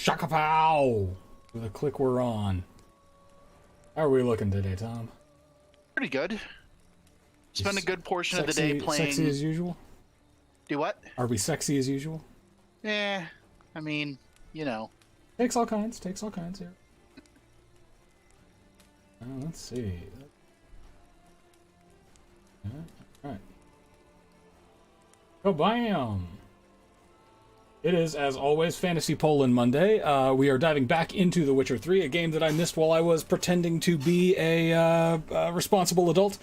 Shaka-pow! With a click, we're on. How are we looking today, Tom? Pretty good. Spent a good portion of the day playing. Sexy as usual? Do what? Are we sexy as usual? Eh, I mean, you know. Takes all kinds here. Let's see. Alright. Oh, bam! It is, as always, Fantasy Poland Monday. We are diving back into The Witcher 3, a game that I missed while I was pretending to be a responsible adult.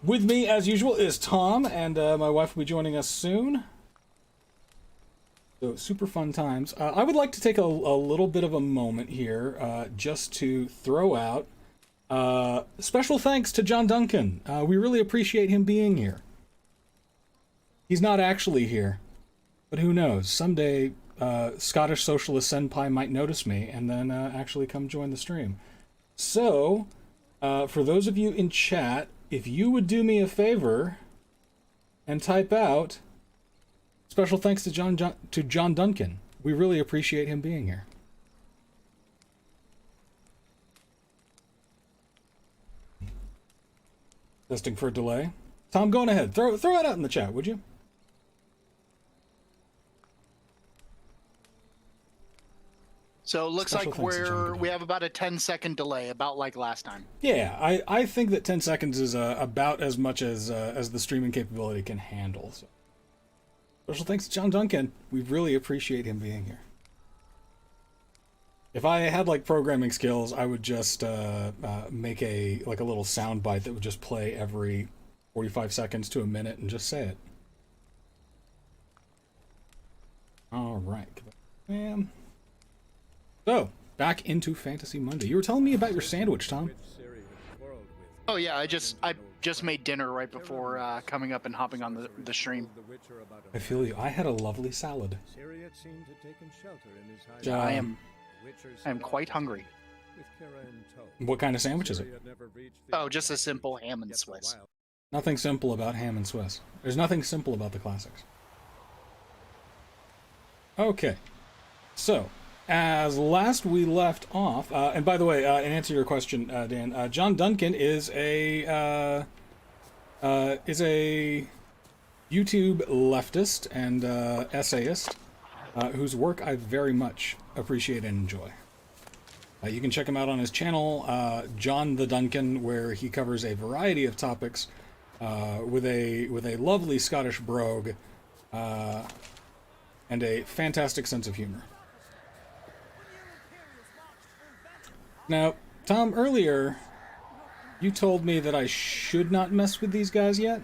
With me, as usual, is Tom, and my wife will be joining us soon. So, super fun times. I would like to take a little bit of a moment here just to throw out special thanks to John Duncan. We really appreciate him being here. He's not actually here, but who knows? Someday, Scottish Socialist Senpai might notice me and then actually come join the stream. So, for those of you in chat, if you would do me a favor and type out special thanks to John Duncan. We really appreciate him being here. Testing for a delay. Tom, go on ahead. Throw it out in the chat, would you? So it looks like we have about a 10-second delay, about like last time. Yeah, I think that 10 seconds is about as much as the streaming capability can handle. So. Special thanks to John Duncan. We really appreciate him being here. If I had like programming skills, I would just make a little sound bite that would just play every 45 seconds to a minute and just say it. All right, so back into Fantasy Monday. You were telling me about your sandwich, Tom. Oh yeah, I just made dinner right before coming up and hopping on the stream. I feel you. I had a lovely salad. I am quite hungry. What kind of sandwich is it? Oh, just a simple ham and Swiss. Nothing simple about ham and Swiss. There's nothing simple about the classics. Okay, so as last we left off, and by the way, in answer to your question, Dan, John Duncan is a YouTube leftist and essayist whose work I very much appreciate and enjoy. You can check him out on his channel, John the Duncan, where he covers a variety of topics with a lovely Scottish brogue and a fantastic sense of humor. Now, Tom, earlier, you told me that I should not mess with these guys yet?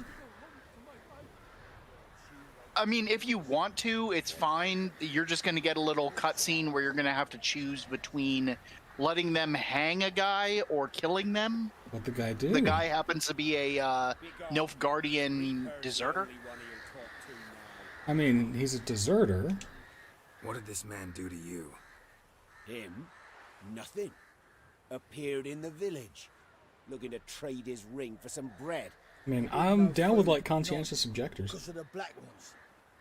I mean, if you want to, it's fine. You're just going to get a little cutscene where you're going to have to choose between letting them hang a guy or killing them. What'd the guy do? The guy happens to be a Nilfgaardian deserter. I mean, he's a deserter. What did this man do to you? Him? Nothing. Appeared in the village, looking to trade his ring for some bread. I mean, I'm down with, like, conscientious objectors. Because of the black ones.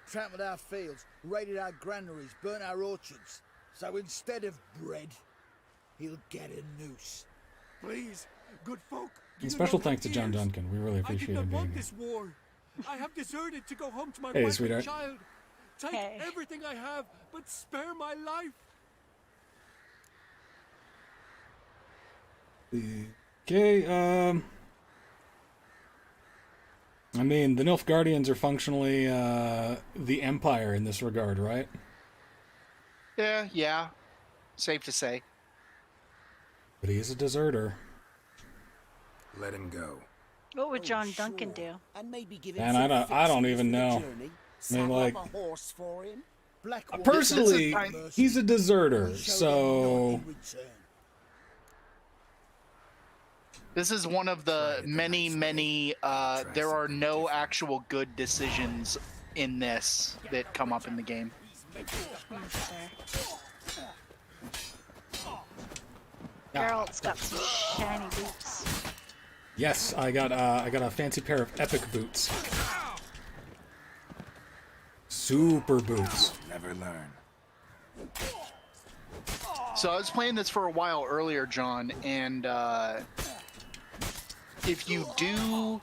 Trampled our fields, raided our granaries, burnt our orchards. So instead of bread, he'll get a noose. Please, good folk. And special thanks to John Duncan. We really appreciate him being here. This war. I have deserted to go home to my Hey, wife sweetheart. and child. Take everything I have, but spare my life. Okay, I mean, the Nilfgaardians are functionally, the Empire in this regard, right? Yeah. Safe to say. But he is a deserter. Let him go. What would John Duncan do? And maybe give Man, I don't even know. I mean, like, personally, he's a deserter, so... This is one of the many, there are no actual good decisions in this that come up in the game. Geralt's got some shiny boots. Yes, I got a fancy pair of epic boots. Super boots. Never learn. So I was playing this for a while earlier, John, and if you do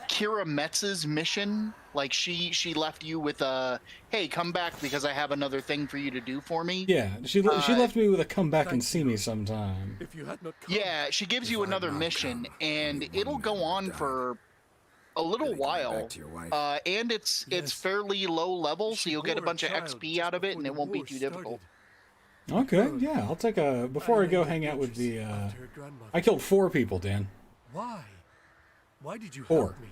Kira Metz's mission, like she left you with a, hey, come back because I have another thing for you to do for me. Yeah, she left me with a come back and see me sometime. If you had not come, Yeah, she gives you another mission, and it'll go on for a little while. And it's fairly low level, so you'll get a bunch of XP out of it, and it won't be too difficult. Okay, yeah, I'll take a... Before I go hang out with the... I killed 4 people, Dan. Why? Why did you 4. help me?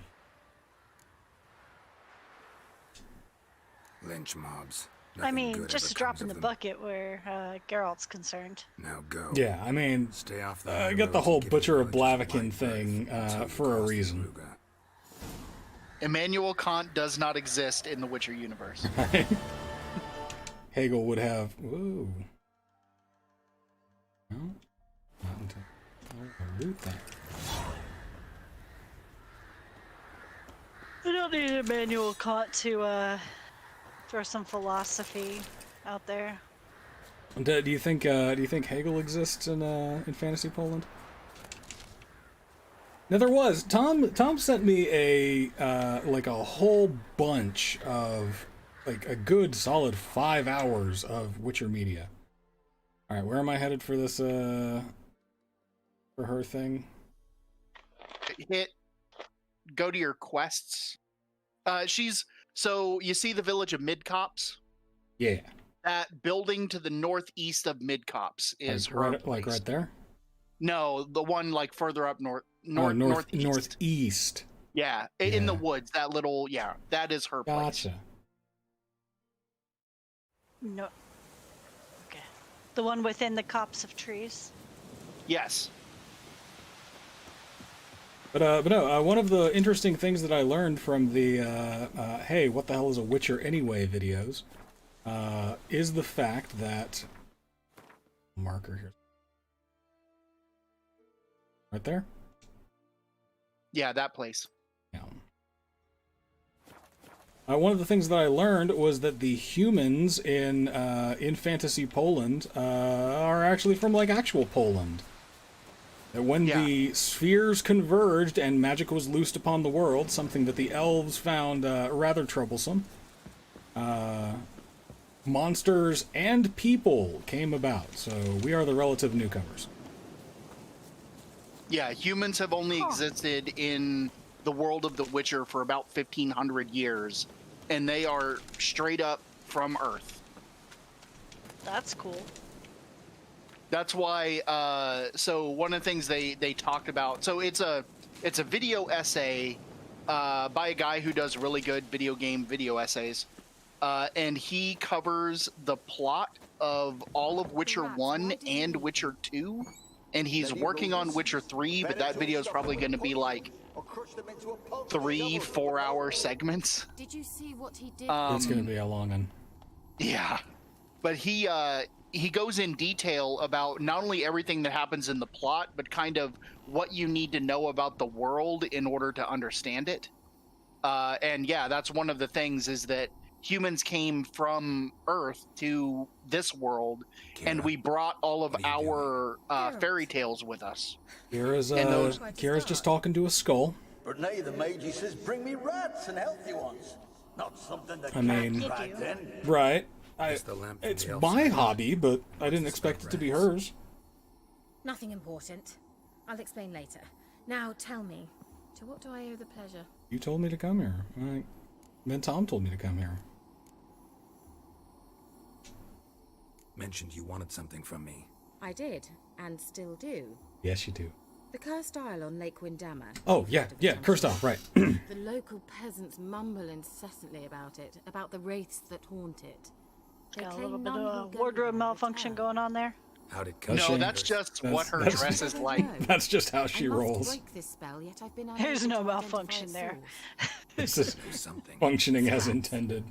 Lynch mobs. I Nothing mean, good just ever a drop comes in the of them. bucket where Geralt's concerned. Now go. Yeah, I mean, Stay off the I high got the roads whole and give Butcher the of village Blaviken wide thing berth until you for a cross the reason. Ruga. Immanuel Kant does not exist in the Witcher universe. Hegel would have... Whoa. No? Not until... I'll loot that. We don't need Immanuel Kant to throw some philosophy out there. Do you think Hegel exists in fantasy Poland? Now there was Tom sent me a like a whole bunch of like a good solid 5 hours of Witcher media. All right, where am I headed for this for her thing? Go to your quests. So you see the village of Midcops? Yeah, That building to the northeast of Midcops is her like place. right there. No, the one like further up Northeast. northeast. Yeah, in the woods. That little that is her place. Gotcha. No. Okay. The one within the copse of trees. Yes. But no, one of the interesting things that I learned from the hey, what the hell is a Witcher anyway videos is the fact that marker here. Right there? Yeah, that place. Yeah. One of the things that I learned was that the humans in fantasy Poland are actually from like actual Poland. That when the spheres converged and magic was loosed upon the world, something that the elves found rather troublesome, monsters and people came about. So we are the relative newcomers. Yeah, humans have only existed in the world of The Witcher for about 1,500 years, and they are straight up from Earth. That's cool. That's why. So one of the things they talked about. So it's a video essay by a guy who does really good video essays, and he covers the plot of all of Witcher 1 and Witcher 2. And he's working on Witcher 3, but that video is probably going to be like 3-4 hour segments. Did you see what he did? It's going to be a long one. Yeah, but he goes in detail about not only everything that happens in the plot, but kind of what you need to know about the world in order to understand it. And yeah, that's one of the things is that humans came from Earth to this world, and we brought all of our fairy tales with us. Kira's just talking to a skull. But now the mage says, bring me rats and healthy ones. Not something that I mean, then. right. It's my hobby, but I didn't expect it to be hers. Nothing important. I'll explain later. Now tell me, to what do I owe the pleasure? You told me to come here. Then Tom told me to come here. Mentioned you wanted something from me. I did, and still do. Yes, you do. The cursed isle on Lake Windammer. Oh, yeah, cursed isle, right. The local peasants mumble incessantly about it, about the wraiths that haunt it. They Got a claim little bit none of who go wardrobe there malfunction return. going on there. How did No, that's just what her dress is like. That's just how she I must rolls. break this spell, yet I've been There's unable no to identify malfunction a there. source. This is something functioning as intended.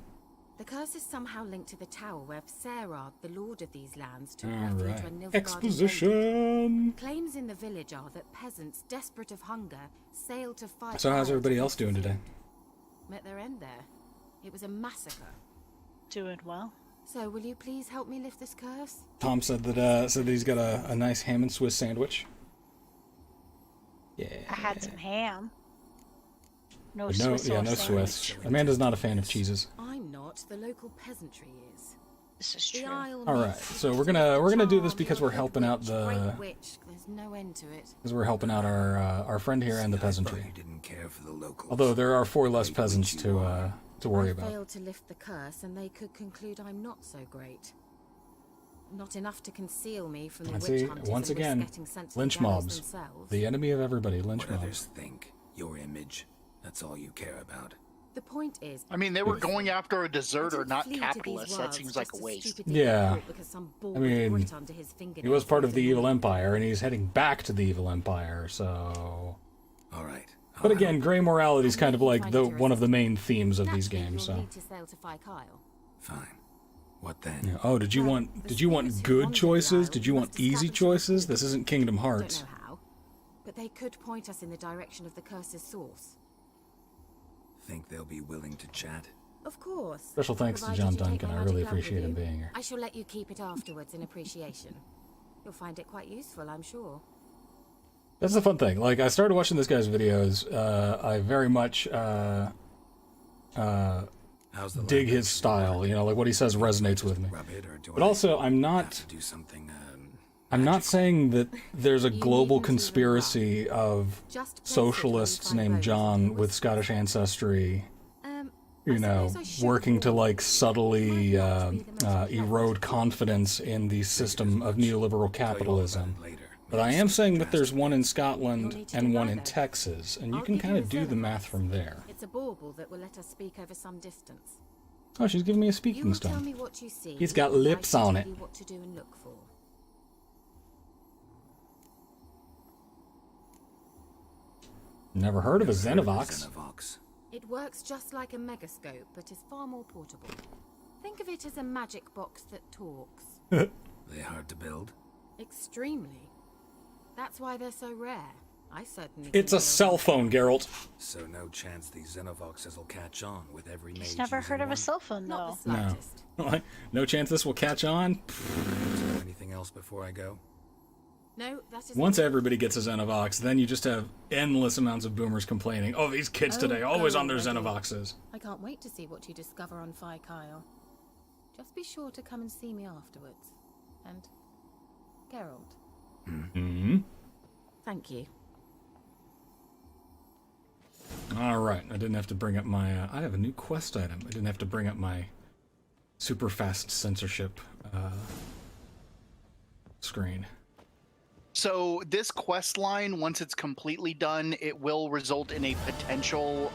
The curse is somehow linked to the tower where Serad, the lord of these lands, took All refuge right. when Nilfgaard invaded. Exposition. Claims in the village are that peasants, desperate of hunger, sailed to fight. So how's Ireland everybody else doing today? Met their end there. It was a massacre. Doing well. So, will you please help me lift this curse? Tom said that he's got a nice ham and Swiss sandwich. Yeah. I had some ham. No But no, Swiss. yeah, or no sandwich. Swiss. Amanda's not a fan of cheeses. I'm not. The local peasantry is. This is The true. Isle All right, so we're gonna do this because we're helping out the witch. There's no end to it. because we're helping out our friend here and the I thought peasantry. you didn't care for the locals. Although there are 4 less peasants to worry I about. failed to lift the curse, and they could conclude I'm not so great. Not enough to conceal me from the And witch see, hunters once and risk again, getting sent to the lynch gallows mobs, themselves. the enemy of everybody. Lynch What mobs. others think, your image, that's all you care about. The point is, I mean, they were going after a I deserter, didn't not flee to these capitalists. That wilds seems like just a to waste. stupidly Yeah. get caught because some bull I with mean, grit under his He was fingernails part of the wanted evil me. empire, and he's heading back to the evil empire. So, All right. but again, gray morality is kind of like Find the it one of the main themes of these Naturally, games. you'll So, need to sail to Kyle. Fine. What then? yeah. Oh, did you Well, want the did you want spirits who good wander the choices? Isle Did you want must easy establish a choices? This religion. isn't Kingdom Hearts. Don't know how, but they could point us in the direction of the curse's source. Think they'll be willing to chat? Of course. Special thanks to Provided John you take Duncan. my I really magic lamp with appreciate him you. being here. I shall let you keep it afterwards in appreciation. You'll find it quite useful, I'm sure. That's the fun thing. Like, I started watching this guy's videos. I very much How's the dig land? his style. You know, like what he says resonates with me. Rub it, or do But I also, I'm have not. to do something? I'm not saying that there's a You global needn't even conspiracy of Just place it socialists where you find named bones John and with Scottish ancestry, I you know, suppose I should working to warn like subtly Might not be the most pleasant. erode confidence in the system of neoliberal capitalism. Later. But I am saying that there's one in You'll Scotland need to and do one in either. Texas, and you I'll can give kind a of do the Xenophon. math from there. It's a bauble that will let us speak over some distance. Oh, she's giving me a You speaking will tell stone. me what you see. He's got and I lips shall on tell it. you what to do and look for. Never heard of a Xenovox. Xenovox. It works just like a megascope, but is far more portable. Think of it as a magic box that talks. They hard to build? Extremely. That's why they're so rare. I certainly It's a couldn't cell build phone, Geralt. So no chance these Xenovoxes will catch on with every mage He's never using heard of one? a cell phone, one. though. Not the No. slightest. No chance this will catch on. Do anything else before I go? No, that is Once everybody gets a Xenovox, then you just have endless amounts of boomers complaining, oh, these kids Oh, today, always on their already. Xenovoxes. I can't wait to see what you discover on Kyle. Just be sure to come and see me afterwards. And Geralt, Hmm. thank you. All right, I didn't have to bring up my. I have a new quest item. I didn't have to bring up my super fast censorship screen. So this quest line, once it's completely done, it will result in a potential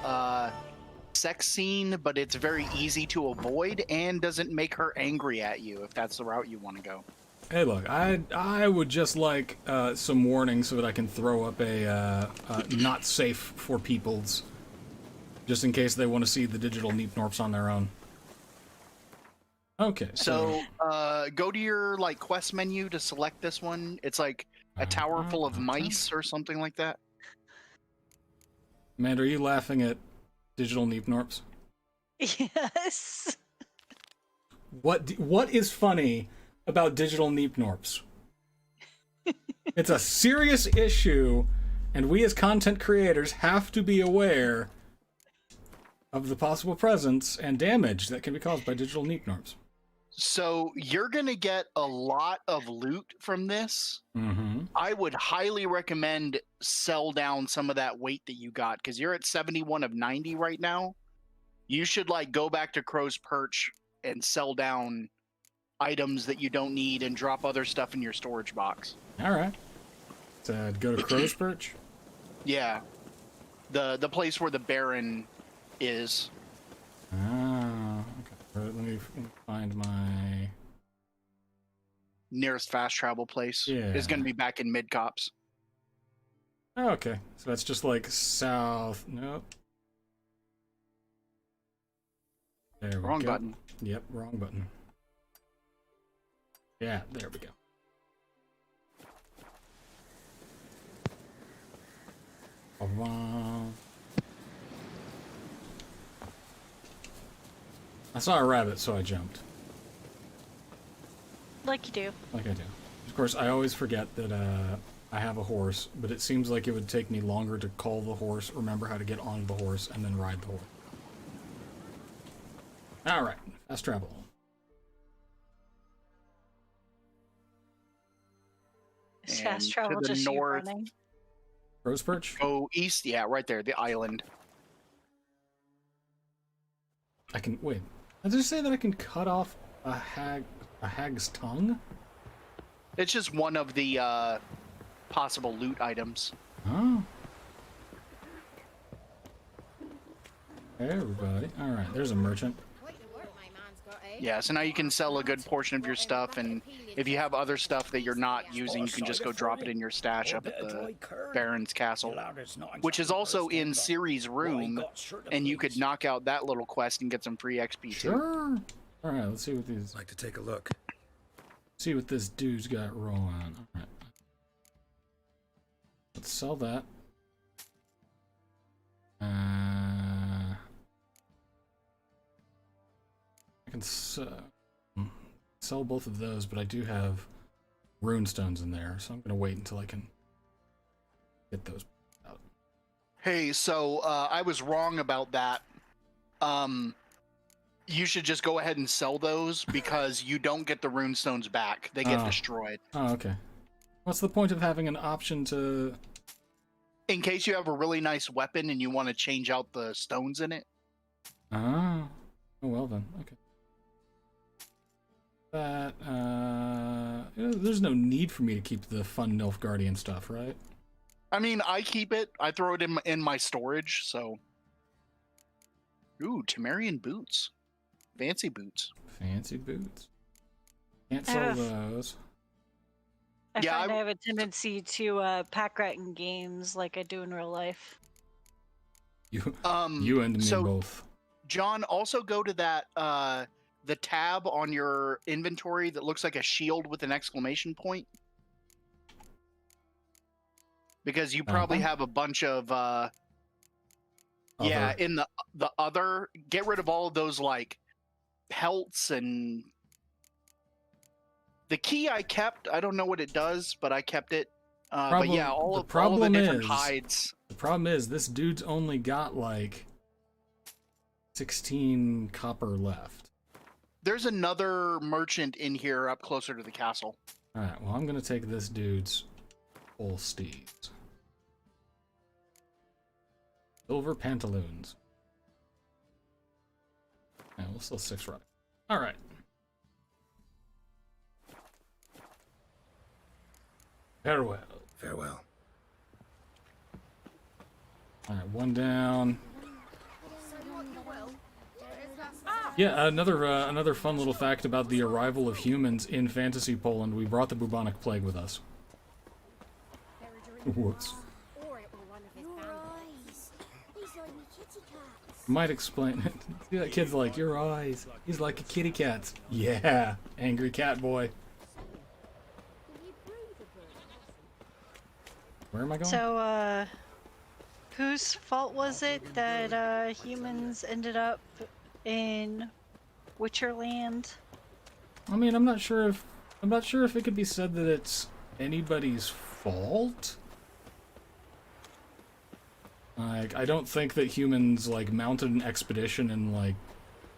sex scene, but it's very easy to avoid and doesn't make her angry at you if that's the route you want to go. Hey, look, I would just like some warning so that I can throw up a not safe for peoples, just in case they want to see the digital Neepnorps on their own. Okay, So go to your like quest menu to select this one. It's like a tower full of mice or something like that. Amanda, are you laughing at digital Neepnorps? Yes. What is funny about digital Neepnorps? It's a serious issue, and we as content creators have to be aware of the possible presence and damage that can be caused by digital Neepnorps. So you're gonna get a lot of loot from this. Mm-hmm. I would highly recommend sell down some of that weight that you got because you're at 71 of 90 right now. You should like go back to Crow's Perch and sell down items that you don't need and drop other stuff in your storage box. All right. So go to Crow's Perch. Yeah, the place where the Baron is. Ah, okay. Let me find my. Nearest fast travel place Yeah. is going to be back in Mid Cops. Oh, okay, so that's just like south. Nope. There we Wrong go. button. Yep, wrong button. Yeah, there we go. I saw a rabbit, so I jumped. Like you do. Like I do. Of course, I always forget that I have a horse, but it seems like it would take me longer to call the horse, remember how to get on the horse, and then ride the horse. Alright, fast travel. Is And fast travel to the just you north. running? Rose Perch? Go east, yeah, right there, the island. I can... Wait. Did you say that I can cut off a hag's tongue? It's just one of the possible loot items. Oh. Hey, everybody. Alright, there's a merchant. Yeah, so now you can sell a good portion of your stuff, and if you have other stuff that you're not using, you can just go drop it in your stash up at the Baron's Castle, which is also in Ciri's room, and you could knock out that little quest and get some free XP too. Sure. Alright, let's see what these... Like to take a look. See what this dude's got rolling. Alright. Let's sell that. I can sell both of those, but I do have rune stones in there, so I'm going to wait until I can get those out. Hey, so I was wrong about that. You should just go ahead and sell those because you don't get the rune stones back. They get destroyed. Oh, okay. What's the point of having an option to... In case you have a really nice weapon and you want to change out the stones in it. Oh, well then, okay. That, there's no need for me to keep the fun Nilfgaardian stuff, right? I mean, I keep it. I throw it in my storage, so... Ooh, Temerian boots. Fancy boots. Fancy boots. Can't sell those. I Yeah, find I have a tendency to pack rat in games like I do in real life. You and me both. John, also go to that, the tab on your inventory that looks like a shield with an exclamation point. Because you probably have a bunch of, yeah, in the other, get rid of all of those, like, pelts and... The key I kept, I don't know what it does, but I kept it. But yeah, all of the different hides. The problem is, this dude's only got, like, 16 copper left. There's another merchant in here up closer to the castle. Alright, well, I'm going to take this dude's full steeds. Silver pantaloons. And we'll sell 6 running. Alright. Farewell. Farewell. Alright, one down. Yeah, another fun little fact about the arrival of humans in fantasy Poland. We brought the bubonic plague with us. Whoops. Might explain it. See that kid's like, your eyes. He's like a kitty cat. Yeah, angry cat boy. Where am I going? So, whose fault was it that humans ended up in Witcherland? I mean, I'm not sure if it could be said that it's anybody's fault. Like, I don't think that humans, like, mounted an expedition and, like,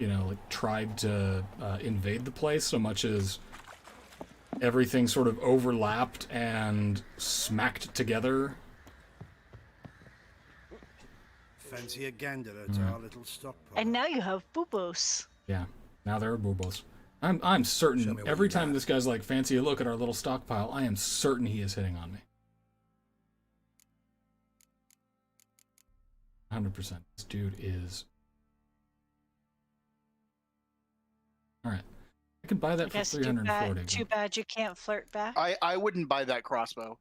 you know, like, tried to invade the place so much as everything sort of overlapped and smacked together. Fancy a gander at our little stockpile. And now you have Boobos. Yeah, now there are boobos. I'm certain every time this guy's like, fancy a look at our little stockpile, I am certain he is hitting on me. 100%. This dude is... Alright. I could buy that for 340. Too bad you can't flirt back. I wouldn't buy that crossbow.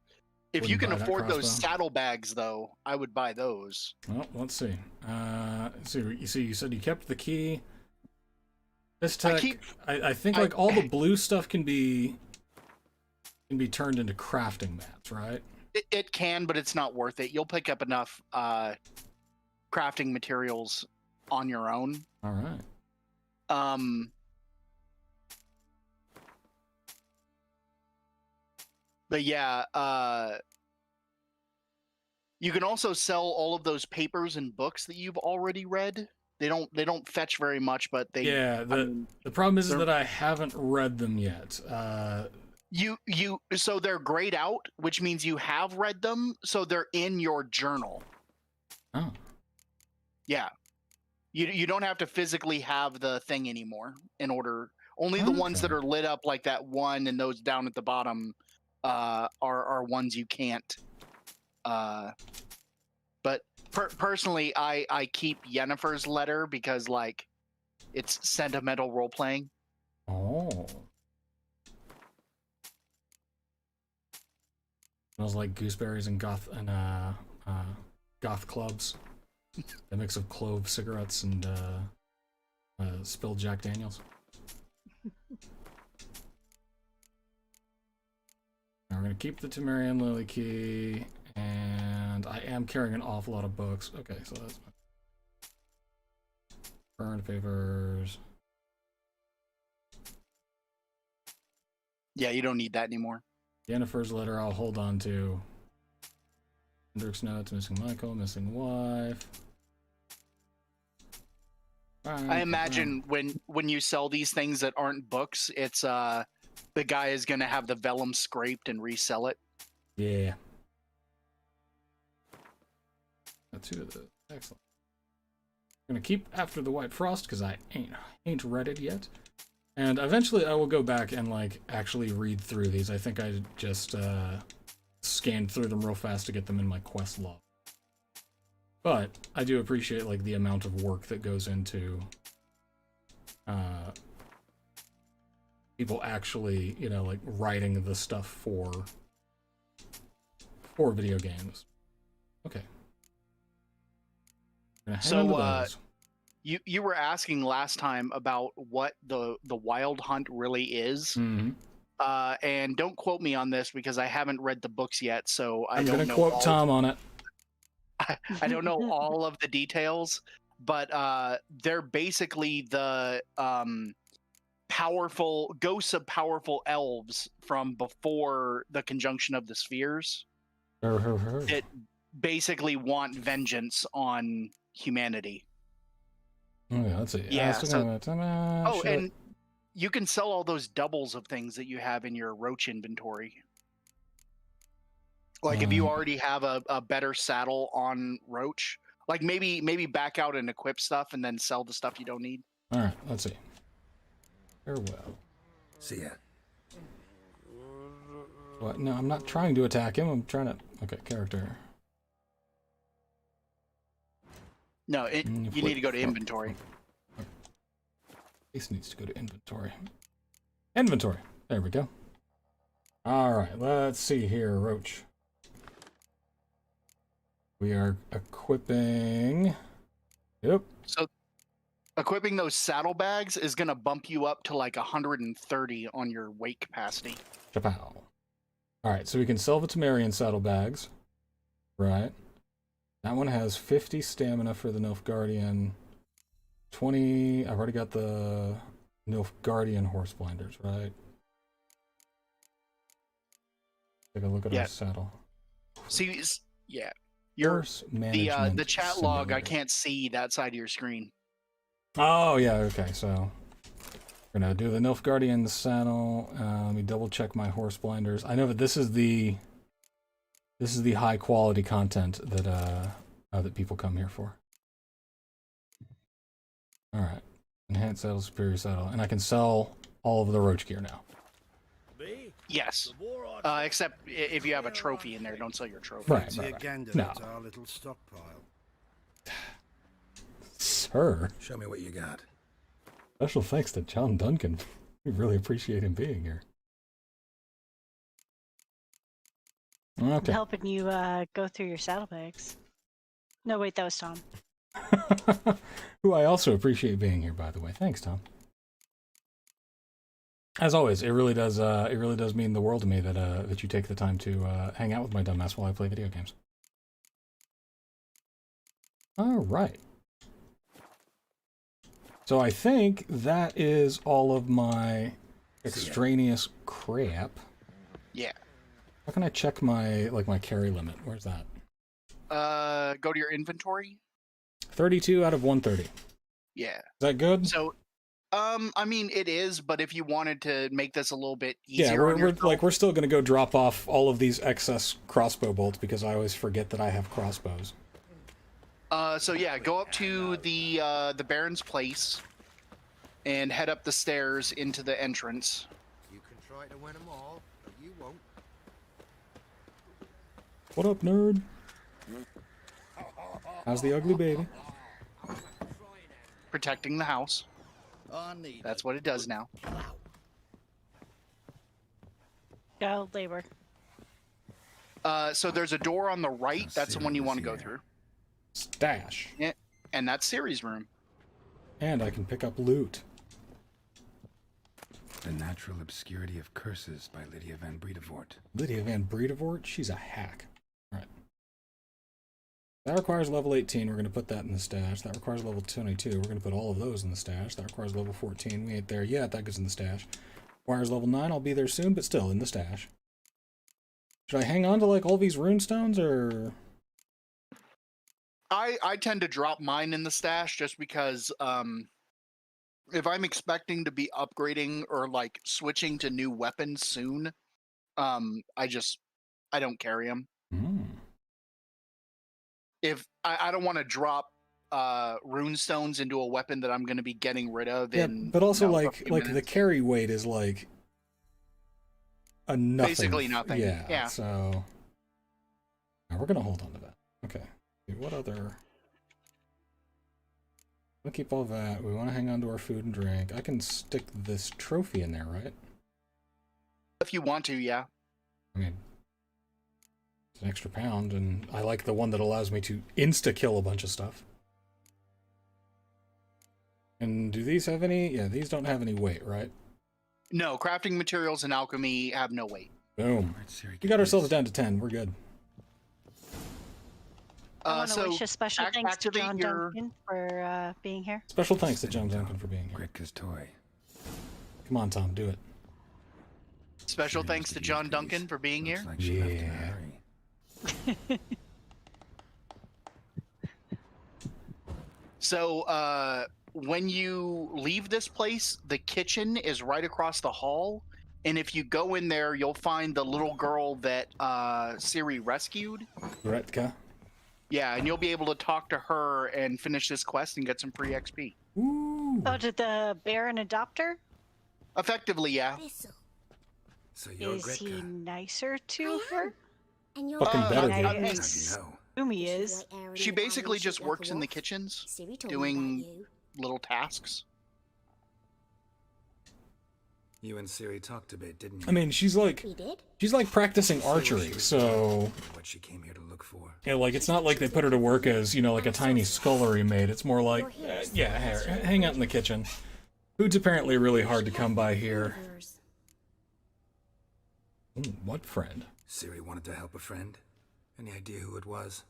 If you can afford those saddlebags, though, I would buy those. Well, let's see. You said you kept the key. This tech, I think like all the blue stuff can be turned into crafting mats, right? It can, but it's not worth it. You'll pick up enough crafting materials on your own. All right. But yeah, you can also sell all of those papers and books that you've already read. They don't fetch very much, but they Yeah, the problem is that I haven't read them yet. So they're grayed out, which means you have read them, so they're in your journal. Oh. Yeah. You don't have to physically have the thing anymore in order. Only the ones that are lit up like that one and those down at the bottom are ones you can't. But personally, I keep Yennefer's letter because like it's sentimental role playing. Oh. Smells like gooseberries and goth clubs. A mix of clove cigarettes and spilled Jack Daniels. Now we're gonna keep the Temerian Lily Key, and I am carrying an awful lot of books. Okay, so that's burned papers. Yeah, you don't need that anymore. Yennefer's letter I'll hold on to. Hendrik's notes, missing Michael, missing wife. I imagine when you sell these things that aren't books, it's the guy is gonna have the vellum scraped and resell it. Yeah. That's two of the excellent. I'm gonna keep After the White Frost because I ain't read it yet. And eventually I will go back and like actually read through these. I think I just scanned through them real fast to get them in my quest log. But I do appreciate like the amount of work that goes into people actually, you know, like writing the stuff for video games. Okay. So you were asking last time about what the Wild Hunt really is. Mm-hmm. And don't quote me on this because I haven't read the books yet, so I don't know. I'm gonna quote Tom on it. I don't know all of the details, but they're basically the powerful ghosts of powerful elves from before the conjunction of the spheres that basically want vengeance on humanity. Oh, yeah, let's see. Yeah. And you can sell all those doubles of things that you have in your roach inventory. Like if you already have a better saddle on roach, like maybe back out and equip stuff and then sell the stuff you don't need. All right, let's see. Farewell. See ya. What? No, I'm not trying to attack him. I'm trying to. Okay, character. No, you need to go to inventory. This needs to go to inventory. Inventory. There we go. All right, let's see here, Roach. We are equipping. Yep. So, equipping those saddlebags is going to bump you up to like 130 on your weight capacity. Chapow. All right, so we can sell the Temerian saddlebags. Right. That one has 50 stamina for the Nilfgaardian. 20. I've already got the Nilfgaardian horse blinders, right? Take a look at our saddle. See, yeah. The chat log, I can't see that side of your screen. Oh, yeah, okay, so we're gonna do the Nilfgaardian saddle. Let me double check my horse blinders. I know that this is the high quality content that that people come here for. All right, enhanced saddle, superior saddle, and I can sell all of the roach gear now. Yes, except if you have a trophy in there, don't sell your trophy. Right. No. Our little stockpile. Sir. Show me what you got. Special thanks to John Duncan. We really appreciate him being here. Okay. I'm helping you go through your saddlebags. No, wait, that was Tom. Who I also appreciate being here, by the way. Thanks, Tom. As always, it really does mean the world to me that that you take the time to hang out with my dumbass while I play video games. All right. So I think that is all of my extraneous crap. Yeah. How can I check my my carry limit? Where's that? Go to your inventory. 32 out of 130. Yeah. Is that good? So, I mean, it is, but if you wanted to make this a little bit easier, Yeah, we're still gonna go drop off all of these excess crossbow bolts because I always forget that I have crossbows. So yeah, go up to the Baron's place and head up the stairs into the entrance. You can try to win them all, but you won't. What up, nerd? How's the ugly baby? Protecting the house. That's what it does now. Child labor. So there's a door on the right. That's the one you want to go through. Stash. Yeah, and that's Ciri's room. And I can pick up loot. The Natural Obscurity of Curses by Lydia van Bredevoort. Lydia van Bredevoort? She's a hack. Alright. That requires level 18. We're going to put that in the stash. That requires level 22. We're going to put all of those in the stash. That requires level 14. We ain't there yet. That goes in the stash. Requires level 9. I'll be there soon, but still in the stash. Should I hang on to all these runestones, or... I tend to drop mine in the stash just because if I'm expecting to be upgrading or switching to new weapons soon, I don't carry them. If I don't want to drop runestones into a weapon that I'm going to be getting rid of. Yeah, in, but also a few the minutes. carry weight is a nothing. Basically nothing. Yeah. So now we're gonna hold on to that. Okay. What other? We'll keep all that. We want to hang on to our food and drink. I can stick this trophy in there, right? If you want to, yeah. I mean, it's an extra pound, and I like the one that allows me to insta-kill a bunch of stuff. And do these have any? Yeah, these don't have any weight, right? No, crafting materials and alchemy have no weight. Boom. We got ourselves down to 10. We're good. I want to so wish a special thanks to activate John your- Duncan for being here. Special thanks to John Duncan for being here. Gretka's toy. Come on, Tom, do it. Special thanks to John Duncan for being here. Like she left in a hurry. So, when you leave this place, the kitchen is right across the hall. And if you go in there, you'll find the little girl that Ciri rescued. Gretka. Yeah, and you'll be able to talk to her and finish this quest and get some free XP. Ooh. Oh, did the Baron adopt her? Effectively, yeah. So you're Is he Gretka. nicer to her? And you're Fucking better, I dude. How do you know? assume he is. She basically just works in the kitchens, doing little tasks. You and Ciri talked a bit, didn't you? I mean, she's like practicing archery, so What she came here to look for. yeah, it's not like they put her to work as, a tiny scullery maid. It's more like, hang out in the kitchen. Food's apparently really hard to come by here. Ooh, what friend? Ciri wanted to help a friend. Any idea who it was?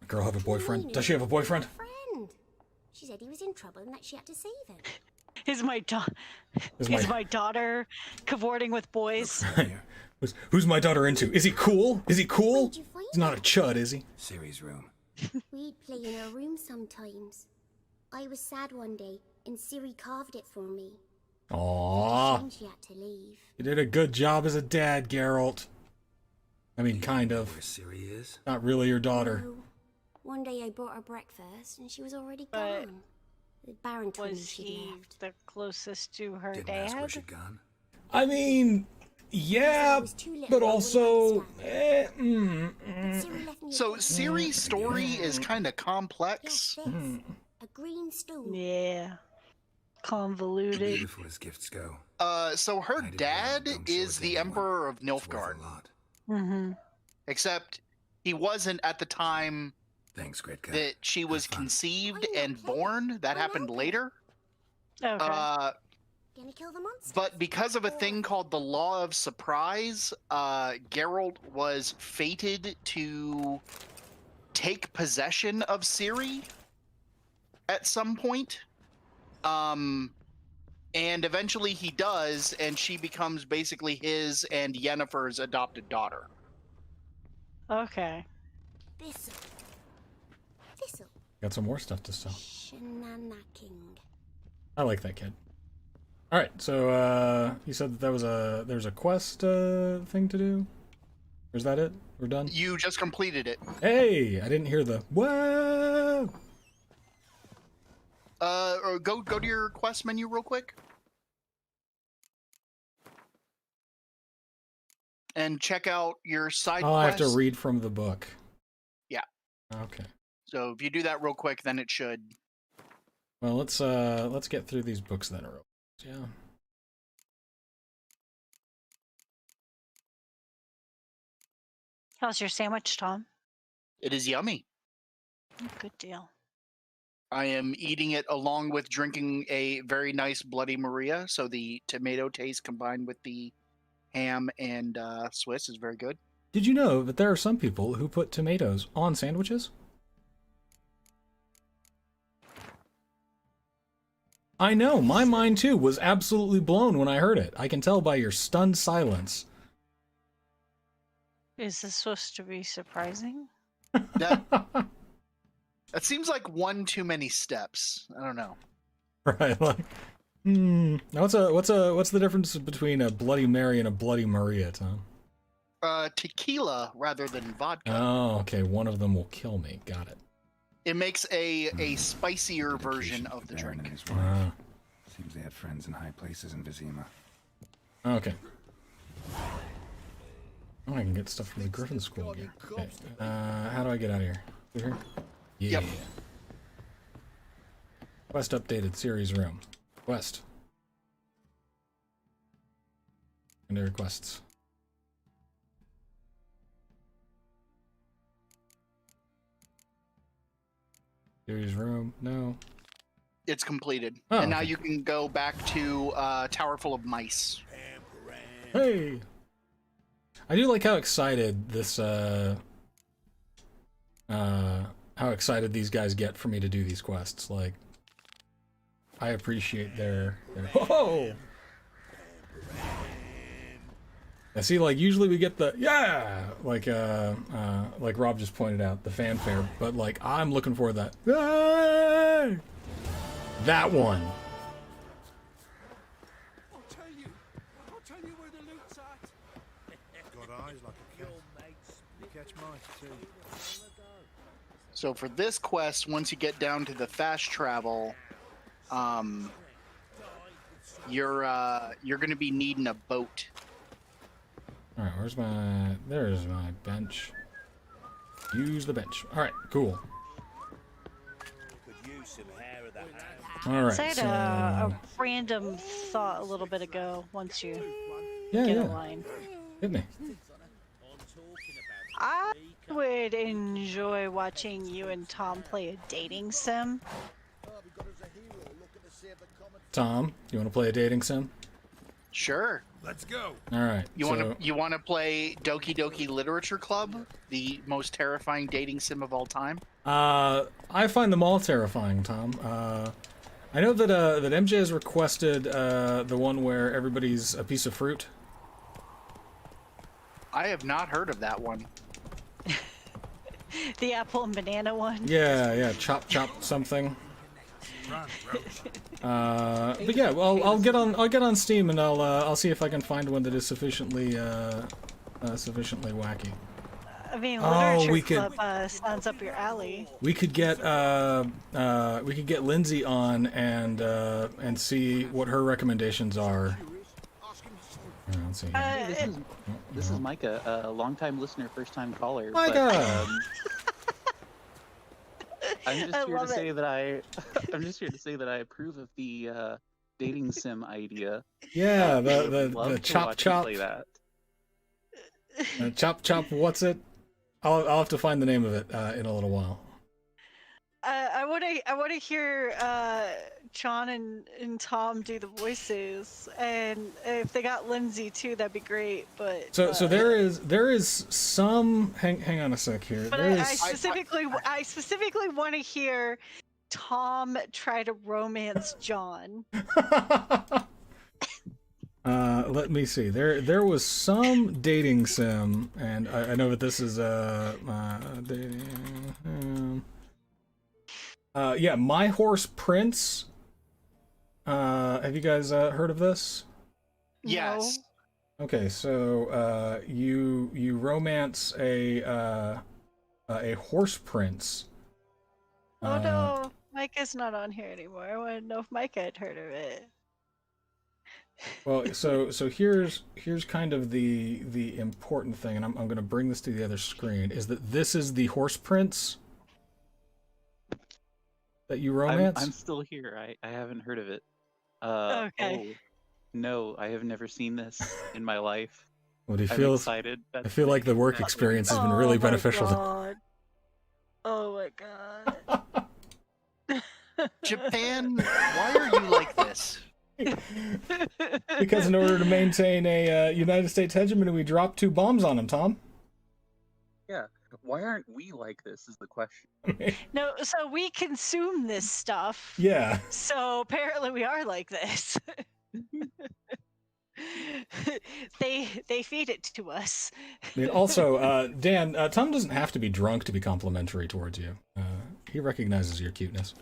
A girl have a boyfriend? Does she have a boyfriend? Friend. She said he was in trouble and that she had to save him. Is my daughter cavorting with boys? Who's my daughter into? Is he cool? Is he cool? He's not a chud, is he? Ciri's room. We'd play in her room sometimes. I was sad one day and Ciri carved it for me. Aww. Shame she had to leave. You did a good job as a dad, Geralt. I mean, kind of. Where Ciri is? Not really your daughter. No. One day I brought her breakfast and she was already But gone. The Baron told me Was she he left. the closest to her Didn't ask where dad? she'd gone. I mean, yeah, but also... Ciri left me So a Ciri's story is kind of Guess complex. this. A green stool. Yeah. Convoluted. Beautiful as gifts go. So her I did dad well, don't is show it the to anyone. Emperor of It's worth Nilfgaard, a lot. Mm-hmm. except he wasn't at the time Thanks, Gretka. that she was fun. conceived I'm and okay. born. That I'm happened okay. later. Okay. Uh, Gonna kill the monster. but because of a thing called the Law of Surprise, Geralt was fated to take possession of Ciri at some point. And eventually he does, and she becomes basically his and Yennefer's adopted daughter. Okay. Thistle. Got some more stuff to sell. Shenanacking. I like that kid. All right, so you said that there's a quest thing to do. Or is that it? We're done. You just completed it. Hey, I didn't hear the whoa. Or go to your quest menu real quick. And check out your side Oh, quest. I have to read from the book. Yeah. Okay. So if you do that real quick, then it should. Well, let's get through these books then. Yeah. How's your sandwich, Tom? It is yummy. Good deal. I am eating it along with drinking a very nice Bloody Maria. So the tomato taste combined with the ham and Swiss is very good. Did you know that there are some people who put tomatoes on sandwiches? I know, my mind too was absolutely blown when I heard it. I can tell by your stunned silence. Is this supposed to be surprising? That seems like one too many steps. I don't know. Right, like, what's the difference between a Bloody Mary and a Bloody Maria, Tom? Tequila rather than vodka. Oh, okay, one of them will kill me. Got it. It makes a spicier version of the drink. Seems they had friends in high places in Vizima. Okay. Oh, I can get stuff from the Griffin School again. Okay. How do I get out of here? Through here? Yeah. Yep. Quest updated, Ciri's room. Quest. And requests. Ciri's room, no. It's completed. Oh, and now okay. you can go back to Tower Full of Mice. Hey! I do like how excited this, how excited these guys get for me to do these quests. Like, I appreciate their whoa! I see, like, usually we get the, yeah! Like Rob just pointed out, the fanfare, but, like, I'm looking for that, hey! That one. I'll tell you where the loot's at. Got eyes like a cat. You catch mine too. So for this quest, once you get down to the fast travel, you're going to be needing a boat. All right, there's my bench. Use the bench. All right, cool. All right, So I had a random thought a little bit ago. Once you get a line, hit me. I would enjoy watching you and Tom play a dating sim. Tom, you want to play a dating sim? Sure. Let's go. All right. You want to play Doki Doki Literature Club, the most terrifying dating sim of all time? I find them all terrifying, Tom. I know that that MJ has requested the one where everybody's a piece of fruit. I have not heard of that one. The apple and banana one. Yeah, chop something. But yeah, well, I'll get on Steam and I'll see if I can find one that is sufficiently wacky. I mean, Oh, literature club sounds up your alley. We could get Lindsay on and see what her recommendations are. Let's see. This is Micah, a long-time listener, first-time caller. Micah! I'm just here to say that I'm just here to say that I approve of the dating sim idea. Yeah, the chop. Play that. Chop. What's it? I'll have to find the name of it in a little while. I want to hear John and Tom do the voices, and if they got Lindsay too, that'd be great. But so there is some. Hang on a sec here. But I specifically want to hear Tom try to romance John. Let me see. There was some dating sim, and I know that this is dating. Yeah, My Horse Prince. Have you guys heard of this? Yes. Okay, so you romance a horse prince. Oh no, Micah's not on here anymore. I want to know if Micah had heard of it. Well, so here's kind of the important thing, and I'm going to bring this to the other screen. Is that this is the horse prince that you romance? I'm still here. I haven't heard of it. Okay. Oh, no, I have never seen this in my life. What do you I'm feel? excited. I feel like the work experience has been really beneficial. God. Oh my god. Japan, why are you like this? Because in order to maintain a United States hegemony, we dropped 2 bombs on him, Tom. Yeah. Why aren't we like this is the question. No, so we consume this stuff. Yeah. So apparently we are like this. They feed it to us. I mean, also, Dan, Tom doesn't have to be drunk to be complimentary towards you. He recognizes your cuteness.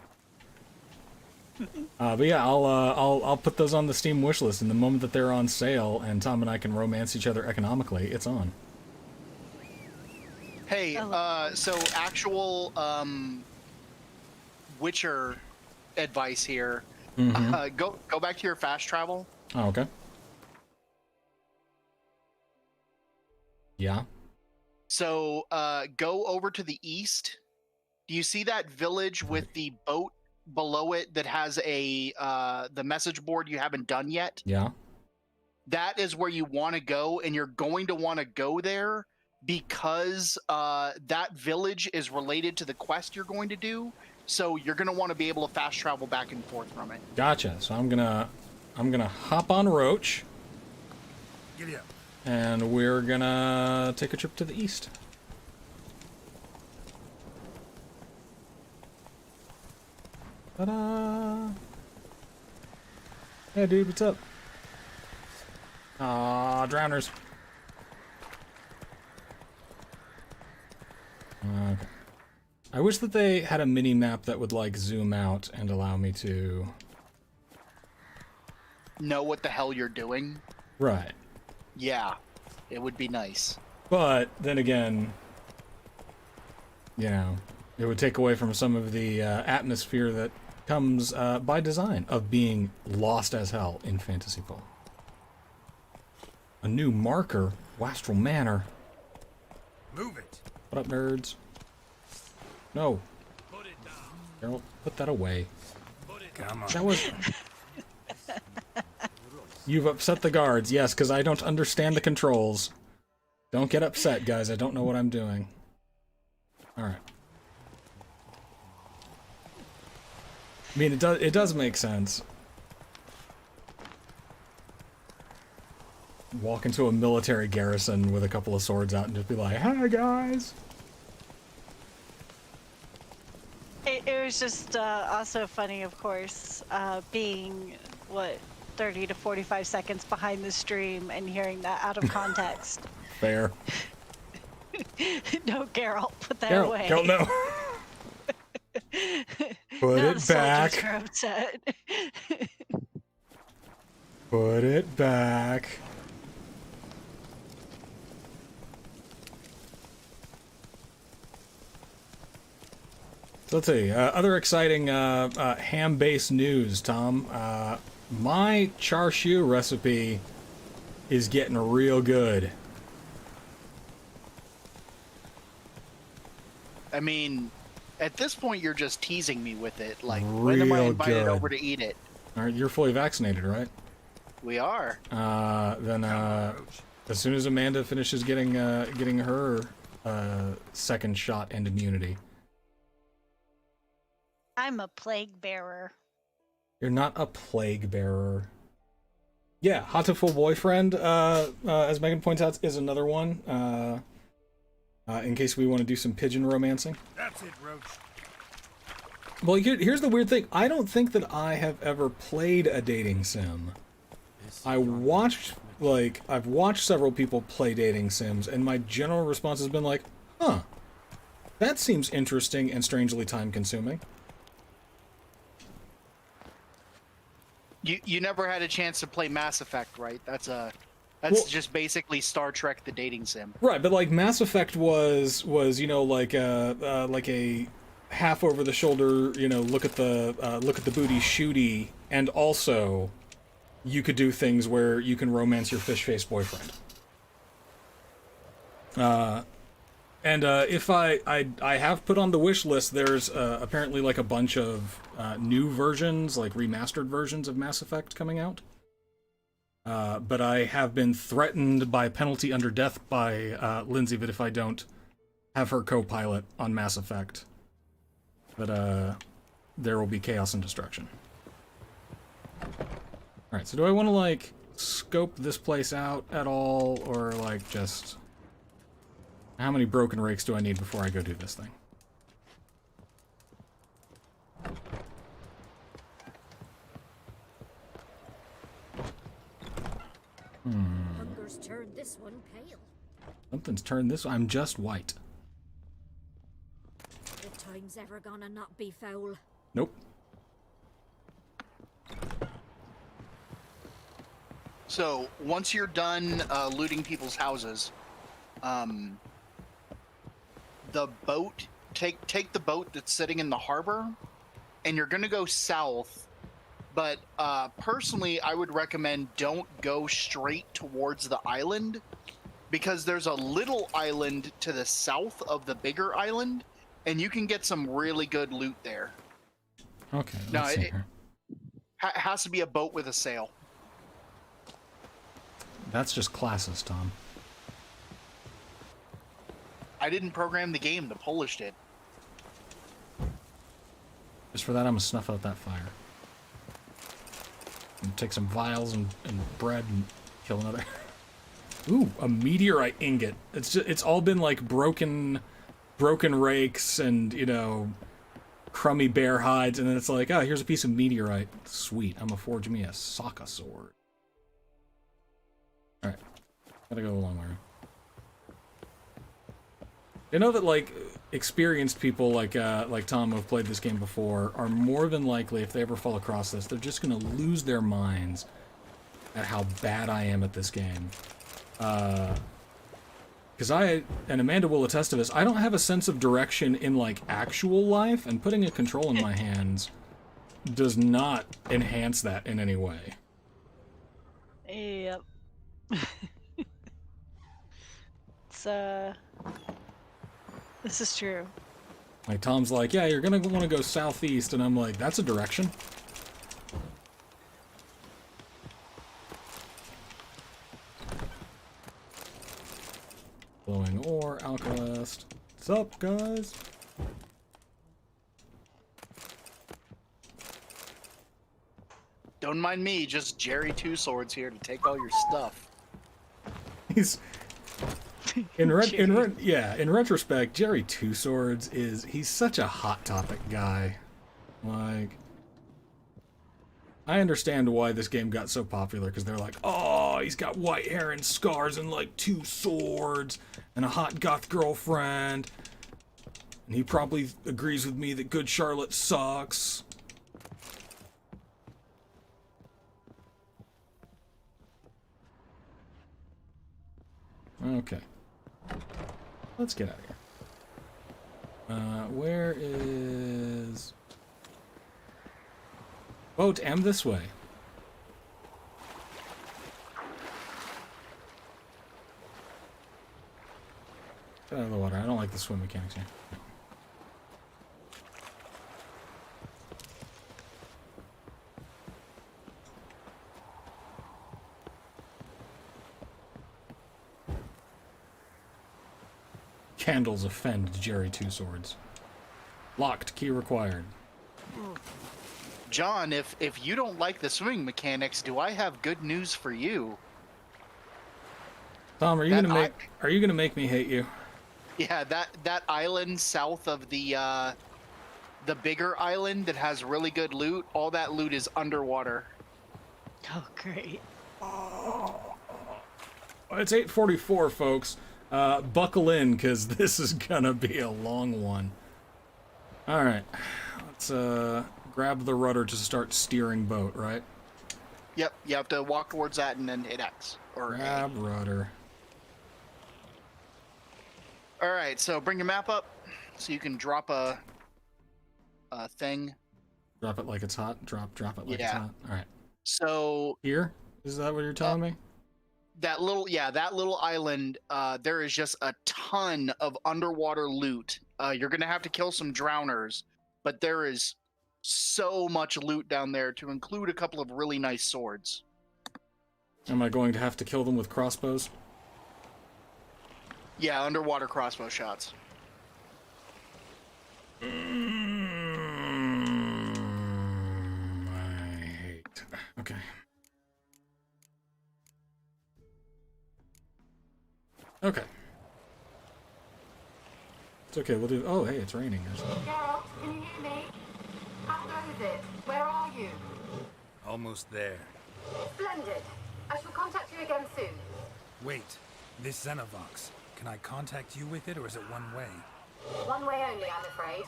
But yeah, I'll put those on the Steam wish list, and the moment that they're on sale and Tom and I can romance each other economically, it's on. Hey, so actual Witcher advice here. Mm-hmm. Go back to your fast travel. Oh, okay. Yeah. So go over to the east. Do you see that village with the boat below it that has the message board you haven't done yet? Yeah. That is where you want to go, and you're going to want to go there because that village is related to the quest you're going to do. So you're going to want to be able to fast travel back and forth from it. Gotcha. So I'm gonna hop on Roach. Giddy up. And we're gonna take a trip to the east. Ta-da! Hey, dude, what's up? Aw, drowners. Okay. I wish that they had a mini-map that would, like, zoom out and allow me to... know what the hell you're doing. Right. Yeah, it would be nice. But, then again, you know, it would take away from some of the atmosphere that comes by design of being lost as hell in Fantasyful. A new marker, Wastrel Manor. Move it. What up, nerds? No. Put it down. Carol, put that away. Put it down. Come on. That was... You've upset the guards. Yes, because I don't understand the controls. Don't get upset, guys. I don't know what I'm doing. Alright. I mean, it does make sense. Walk into a military garrison with a couple of swords out and just be like, "Hi, guys!" It was just also funny, of course, being, what, 30 to 45 seconds behind the stream and hearing that out of context. Fair. No, Geralt, put that Geralt, away. Geralt, no. Put Now it the back. soldiers are upset. Put it back. So let's see. Other exciting ham-based news, Tom. My char siu recipe is getting real good. I mean, at this point, you're just teasing me with it. Like, when am I invited over to eat it? All right, you're fully vaccinated, right? We are. Then as soon as Amanda finishes getting her second shot and immunity. I'm a plague bearer. You're not a plague bearer. Yeah, Hatoful Boyfriend, as Megan points out, is another one. In case we want to do some pigeon romancing. That's it, Roach. Well, here's the weird thing. I don't think that I have ever played a dating sim. I've watched several people play dating sims, and my general response has been like, huh, that seems interesting and strangely time-consuming. You never had a chance to play Mass Effect, right? That's just basically Star Trek the dating sim. Right, but like Mass Effect was you know, like a half over the shoulder, you know, look at the booty shooty, and also you could do things where you can romance your fish-faced boyfriend. If I have put on the wish list, there's apparently like a bunch of new versions, like remastered versions of Mass Effect coming out. But I have been threatened by penalty under death by Lindsay that if I don't have her co-pilot on Mass Effect, that there will be chaos and destruction. Alright, so do I want to, like, scope this place out at all, or, like, just... How many broken rakes do I need before I go do this thing? Hunger's turned this one pale. Something's turned this... I'm just white. The time's ever gonna not be foul. Nope. So once you're done looting people's houses, the boat, take the boat that's sitting in the harbor, and you're gonna go south. But personally, I would recommend don't go straight towards the island, because there's a little island to the south of the bigger island, and you can get some really good loot there. Okay, Now, let's see it here. has to be a boat with a sail. That's just classes, Tom. I didn't program the game, the Polish did. Just for that, I'm gonna snuff out that fire. And take some vials and bread and kill another. Ooh, a meteorite ingot. It's all been like broken rakes and, you know, crummy bear hides, and then it's like, oh, here's a piece of meteorite. Sweet, I'm gonna forge me a Sokka sword. Alright, gotta go a long way. I know that, like, experienced people like Tom who have played this game before are more than likely, if they ever fall across this, they're just gonna lose their minds at how bad I am at this game. Because and Amanda will attest to this, I don't have a sense of direction in, like, actual life, and putting a control in my hands does not enhance that in any way. Yep. It's, this is true. Like, Tom's like, yeah, you're gonna want to go southeast, and I'm like, that's a direction. Glowing ore, alkalist. What's up, guys? Don't mind me, just Jerry Two Swords here to take all your stuff. He's in retrospect, Jerry Two Swords he's such a hot topic guy. Like, I understand why this game got so popular, because they're like, oh, he's got white hair and scars and like 2 swords and a hot goth girlfriend, and he probably agrees with me that Good Charlotte sucks. Okay. Let's get out of here. Where is... Boat M this way. Get out of the water. I don't like the swim mechanics here. Candles offend Jerry Two Swords. Locked, key required. John, if you don't like the swimming mechanics, do I have good news for you? Tom, are you gonna make me hate you? Yeah, that island south of the bigger island that has really good loot, all that loot is underwater. Oh, great. It's 8:44, folks. Buckle in, because this is gonna be a long one. Alright. Let's grab the rudder to start steering boat, right? Yep, you have to walk towards that and then hit X. Or grab rudder. Alright, so bring your map up so you can drop a thing. Drop it like it's hot? Drop it like it's hot? Alright. So... Here? Is that what you're telling me? That little island, there is just a ton of underwater loot. You're going to have to kill some drowners, but there is so much loot down there, to include a couple of really nice swords. Am I going to have to kill them with crossbows? Yeah, underwater crossbow shots. I hate... Okay. Okay. It's okay, we'll do... Oh, hey, it's raining or something. Geralt, can you hear me? How goes it? Where are you? Almost there. Splendid. I shall contact you again soon. Wait, this Xenovox. Can I contact you with it, or is it one way? One way only, I'm afraid.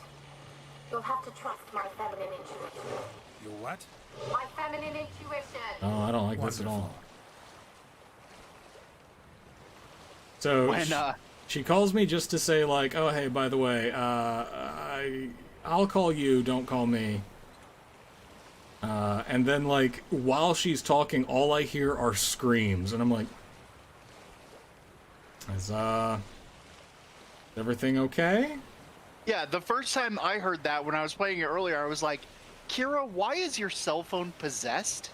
You'll have to trust my feminine intuition. Your what? My feminine intuition. Oh, I don't like this at all. So she calls me just to say, like, oh, hey, by the way, I'll call you, don't call me. And then, like, while she's talking, all I hear are screams, and I'm like, is everything okay? Yeah, the first time I heard that when I was playing it earlier, I was like, Kira, why is your cell phone possessed?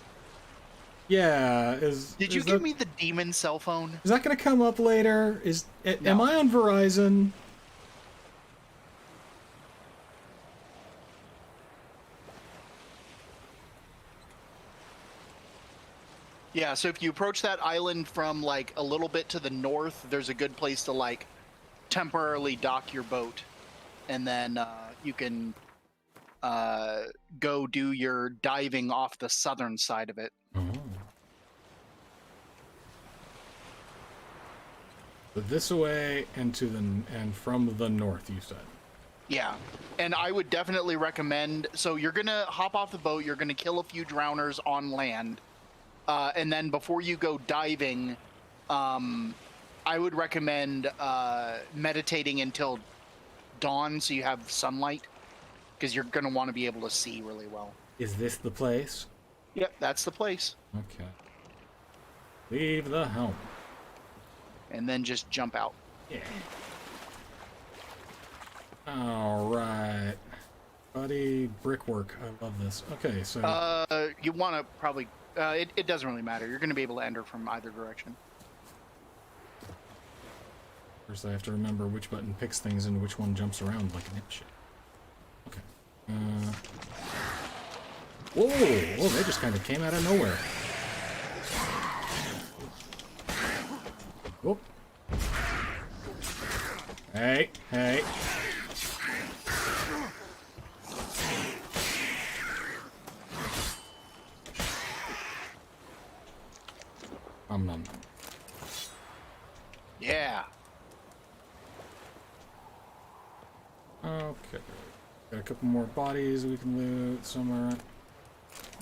Yeah, Did you give me the demon cell phone? Is that going to come up later? Am I on Verizon? Yeah, so if you approach that island from, like, a little bit to the north, there's a good place to, like, temporarily dock your boat. And then you can go do your diving off the southern side of it. Oh. But this way and from the north, you said. Yeah, and I would definitely recommend. So you're gonna hop off the boat. You're gonna kill a few drowners on land, and then before you go diving, I would recommend meditating until dawn, so you have sunlight, because you're gonna want to be able to see really well. Is this the place? Yep, that's the place. Okay. Leave the helm. And then just jump out. Yeah. Alright. Buddy, brickwork. I love this. Okay, so... you want to probably... it doesn't really matter. You're going to be able to enter from either direction. First I have to remember which button picks things and which one jumps around like an dipshit. Okay. Whoa! Whoa, they just kind of came out of nowhere. Whoop. Hey, hey. Nom. Yeah. Okay. Got a couple more bodies we can loot somewhere.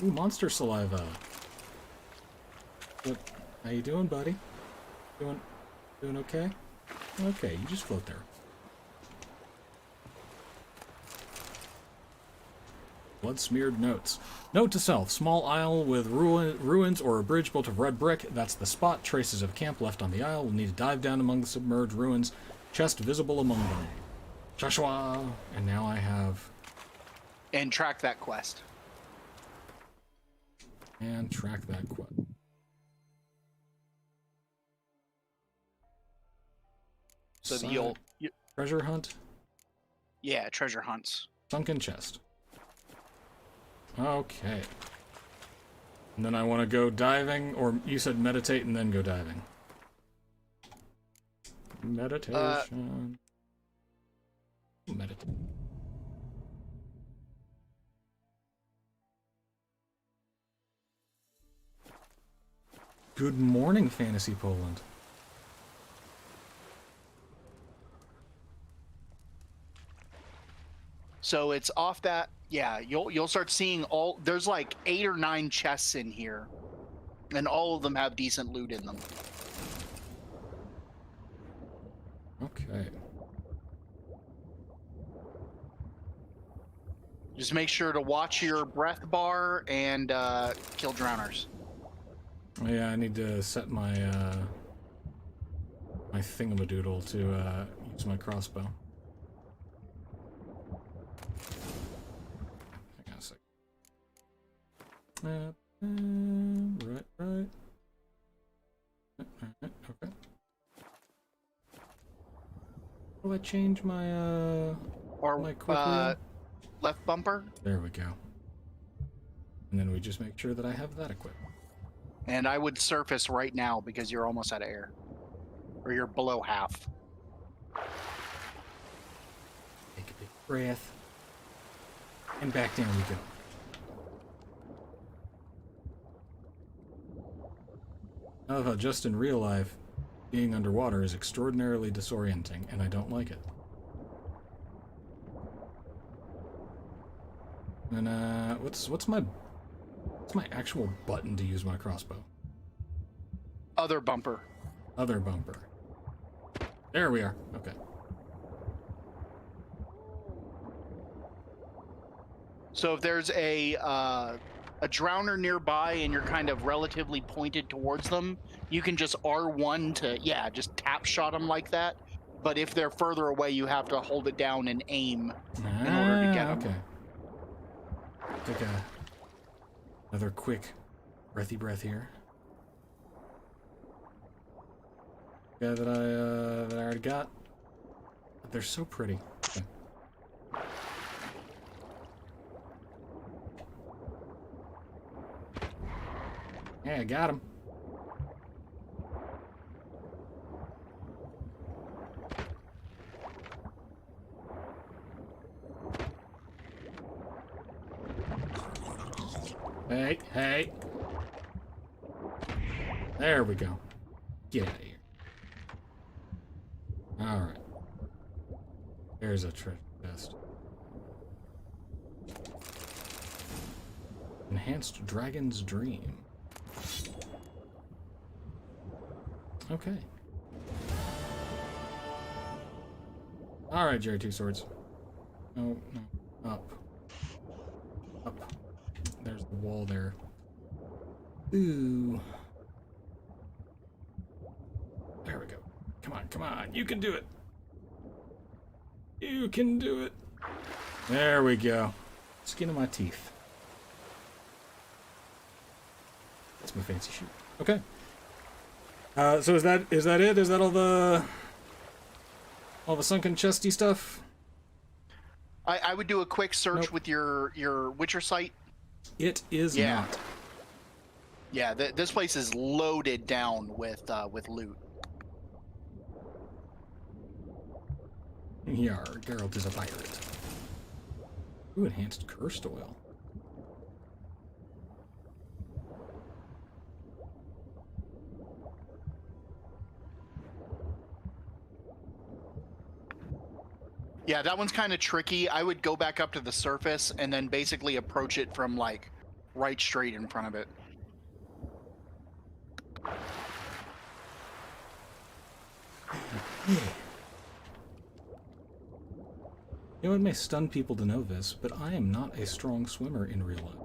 Ooh, monster saliva. What? How you doing, buddy? Doing okay? Okay, you just float there. Blood-smeared notes. Note to self. Small isle with ruins or a bridge built of red brick. That's the spot. Traces of camp left on the isle. We'll need to dive down among the submerged ruins. Chest visible among them. Joshua! And now I have... And track that quest. And track that quest. So you'll... Treasure hunt? Yeah, treasure hunts. Sunken chest. Okay. And then I want to go diving, or you said meditate and then go diving. Meditation. Meditate. Good morning, Fantasy Poland. So it's off that. Yeah, you'll start seeing all. There's like 8 or 9 chests in here, and all of them have decent loot in them. Okay. Just make sure to watch your breath bar and kill drowners. Oh, yeah, I need to set my my thingamadoodle to use my crossbow. Hang on a sec. Right. Okay. How do I change my my quick wheel? Left bumper. There we go. And then we just make sure that I have that equipped. And I would surface right now because you're almost out of air. Or you're below half. Take a big breath. And back down we go. I love how just in real life, being underwater is extraordinarily disorienting, and I don't like it. And what's my actual button to use my crossbow? Other bumper. Other bumper. There we are. Okay. So if there's a drowner nearby and you're kind of relatively pointed towards them, you can just R1 to just tap shot them like that. But if they're further away, you have to hold it down and aim in order to get them. Okay. Take another quick breathy breath here. Yeah, that I already got. They're so pretty. Okay. Yeah, I got him. Hey. There we go. Get out of here. Alright. There's a treasure chest. Enhanced Dragon's Dream. Okay. Alright, Jerry Two Swords. No. Up. There's the wall there. Ooh. There we go. Come on. You can do it. You can do it. There we go. Skin of my teeth. That's my fancy shoe. Okay. So is that it? Is that all the sunken chesty stuff? I would do a quick search with your Witcher site. It is not. Yeah, this place is loaded down with loot. Yar, Geralt is a pirate. Ooh, enhanced cursed oil. Yeah, that one's kind of tricky. I would go back up to the surface and then basically approach it from like right straight in front of it. You know, it may stun people to know this, but I am not a strong swimmer in real life.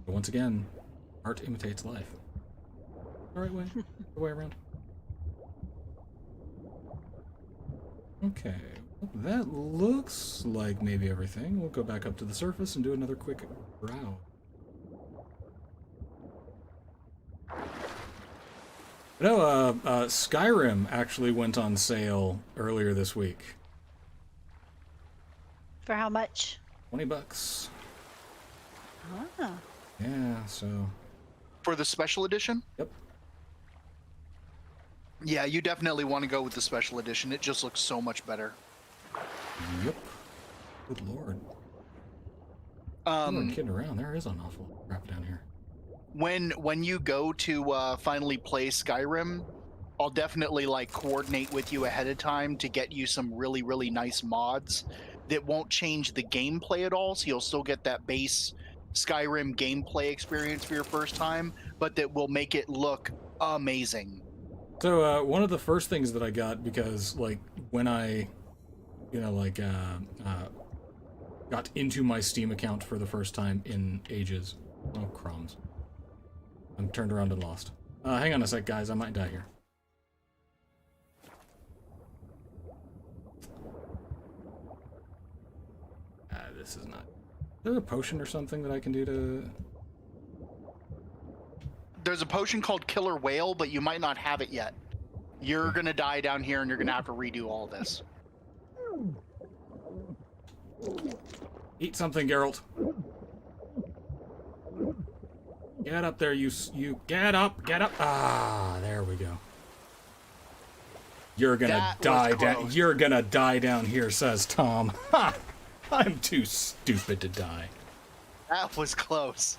But once again, art imitates life. The right way, the way around. Okay, well, that looks like maybe everything. We'll go back up to the surface and do another quick brow. No, Skyrim actually went on sale earlier this week. For how much? $20. Ah. Yeah, so... For the special edition? Yep. Yeah, you definitely want to go with the special edition. It just looks so much better. Yep. Good lord. You weren't kidding around. There is an awful lot of crap down here. When you go to finally play Skyrim, I'll definitely like coordinate with you ahead of time to get you some really, really nice mods that won't change the gameplay at all. So you'll still get that base Skyrim gameplay experience for your first time, but that will make it look amazing. So one of the first things that I got, because like when I, got into my Steam account for the first time in ages. Oh, crumbs. I'm turned around and lost. Hang on a sec, guys. I might die here. This is not... Is there a potion or something that I can do to... There's a potion called Killer Whale, but you might not have it yet. You're gonna die down here, and you're gonna have to redo all this. Eat something, Geralt. Get up there, you get up. Ah, there we go. You're gonna die down. You're gonna die down here, says Tom. Ha! I'm too stupid to die. That was close.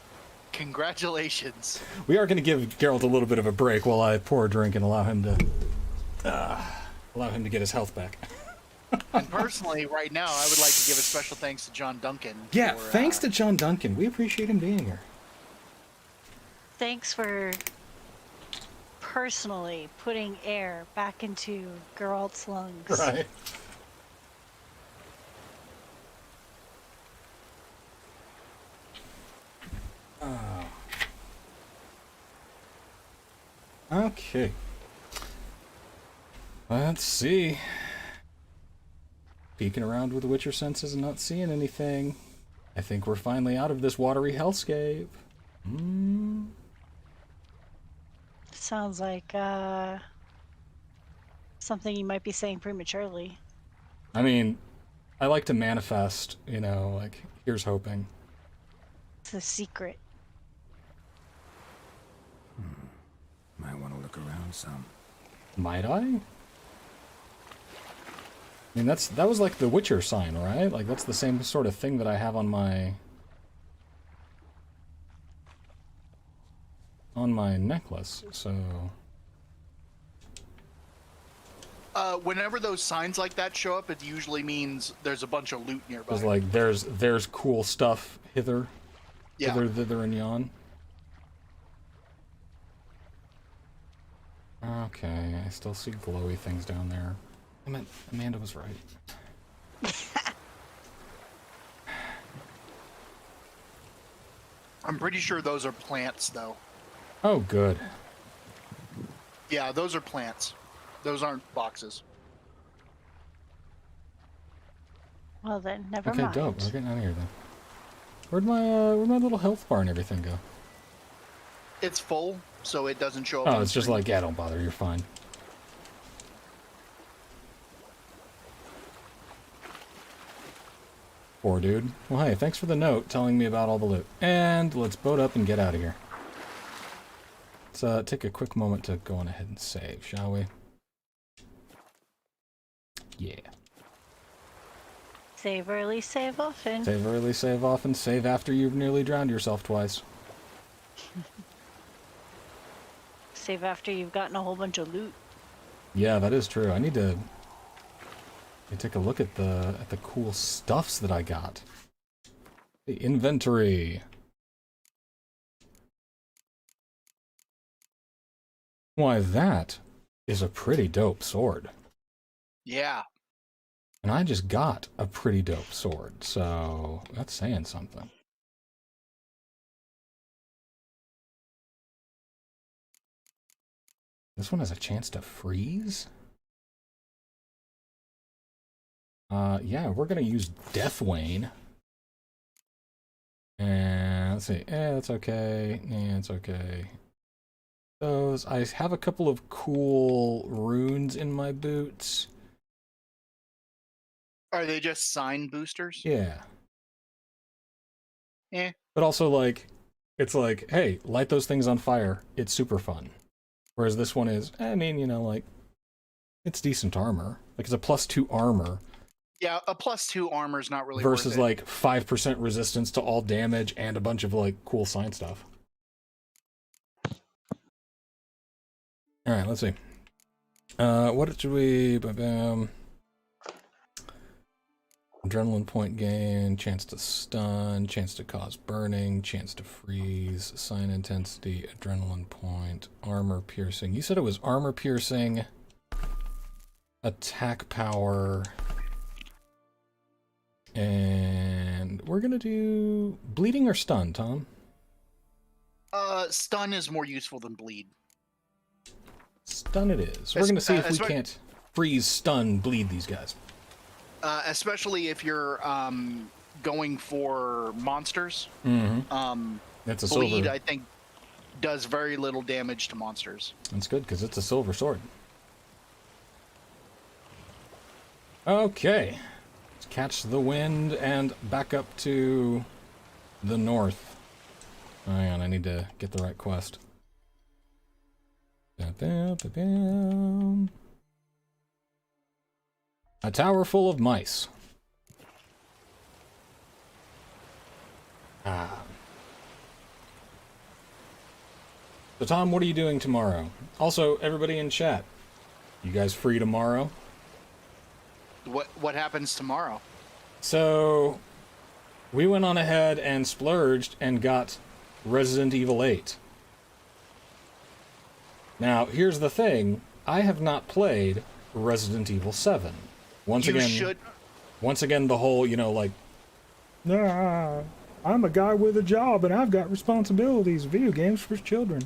Congratulations. We are gonna give Geralt a little bit of a break while I pour a drink and allow him to get his health back. And personally, right now, I would like to give a special thanks to John Duncan. Yeah, thanks to John Duncan. We appreciate him being here. Thanks for personally putting air back into Geralt's lungs. Right. Oh. Okay. Let's see. Peeking around with the Witcher senses and not seeing anything. I think we're finally out of this watery hellscape. Sounds like something you might be saying prematurely. I mean, I like to manifest, like, here's hoping. It's a secret. Might want to look around some. Might I? I mean, that was like the Witcher sign, right? Like, that's the same sort of thing that I have on my necklace, so... Whenever those signs like that show up, it usually means there's a bunch of loot nearby. It's like, there's cool stuff hither, yeah. Hither, thither, and yon. Okay, I still see glowy things down there. I meant, Amanda was right. I'm pretty sure those are plants, though. Oh, good. Yeah, those are plants. Those aren't boxes. Well then, never mind. Okay, dope. We're getting out of here then. Where'd my little health bar and everything go? It's full, so it doesn't show up. Oh, it's just like, yeah, don't bother. You're fine. Poor dude. Well, hey, thanks for the note telling me about all the loot. And let's boat up and get out of here. Let's take a quick moment to go on ahead and save, shall we? Yeah. Save early, save often. Save early, save often, save after you've nearly drowned yourself twice. Save after you've gotten a whole bunch of loot. Yeah, that is true. I need to take a look at the cool stuffs that I got. The inventory. Why, that is a pretty dope sword. Yeah. And I just got a pretty dope sword, so that's saying something. This one has a chance to freeze? Yeah, we're gonna use Deathwane. And let's see, that's okay. Yeah, it's okay. Those, I have a couple of cool runes in my boots. Are they just sign boosters? Yeah. Eh. But also, like, it's like, hey, light those things on fire. It's super fun. Whereas this one is, I mean, like, it's decent armor. Like, it's a +2 armor. Yeah, a +2 armor is not really versus worth it. like 5% resistance to all damage and a bunch of like cool science stuff. All right, let's see. What should we? Adrenaline point gain, chance to stun, chance to cause burning, chance to freeze, sign intensity, adrenaline point, armor piercing. You said it was armor piercing, attack power, and we're gonna do bleeding or stun, Tom? Stun is more useful than bleed. Stun it is. We're gonna see if we can't freeze, stun, bleed these guys. Especially if you're going for monsters. Mm-hmm. That's a bleed, silver. I think, does very little damage to monsters. That's good because it's a silver sword. Okay, let's catch the wind and back up to the north. Hang on, I need to get the right quest. A tower full of mice. So Tom, what are you doing tomorrow? Also, everybody in chat, you guys free tomorrow? What happens tomorrow? So, we went on ahead and splurged and got Resident Evil 8. Now, here's the thing. I have not played Resident Evil 7. Once again, the whole, you know, like, nah, I'm a guy with a job and I've got responsibilities. Video games for children.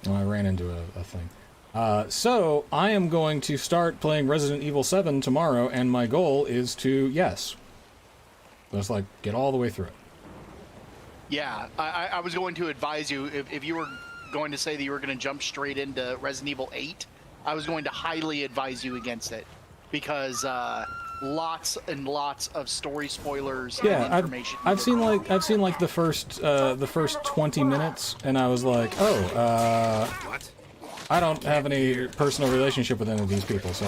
Oh, I ran into a thing. So, I am going to start playing Resident Evil 7 tomorrow, and my goal is to, just like, get all the way through it. Yeah, I was going to advise you, if you were going to say that you were going to jump straight into Resident Evil 8, I was going to highly advise you against it, because lots and lots of story spoilers and information. I've seen like the first 20 minutes, and I was like, what? I don't have any personal relationship with any of these people, so.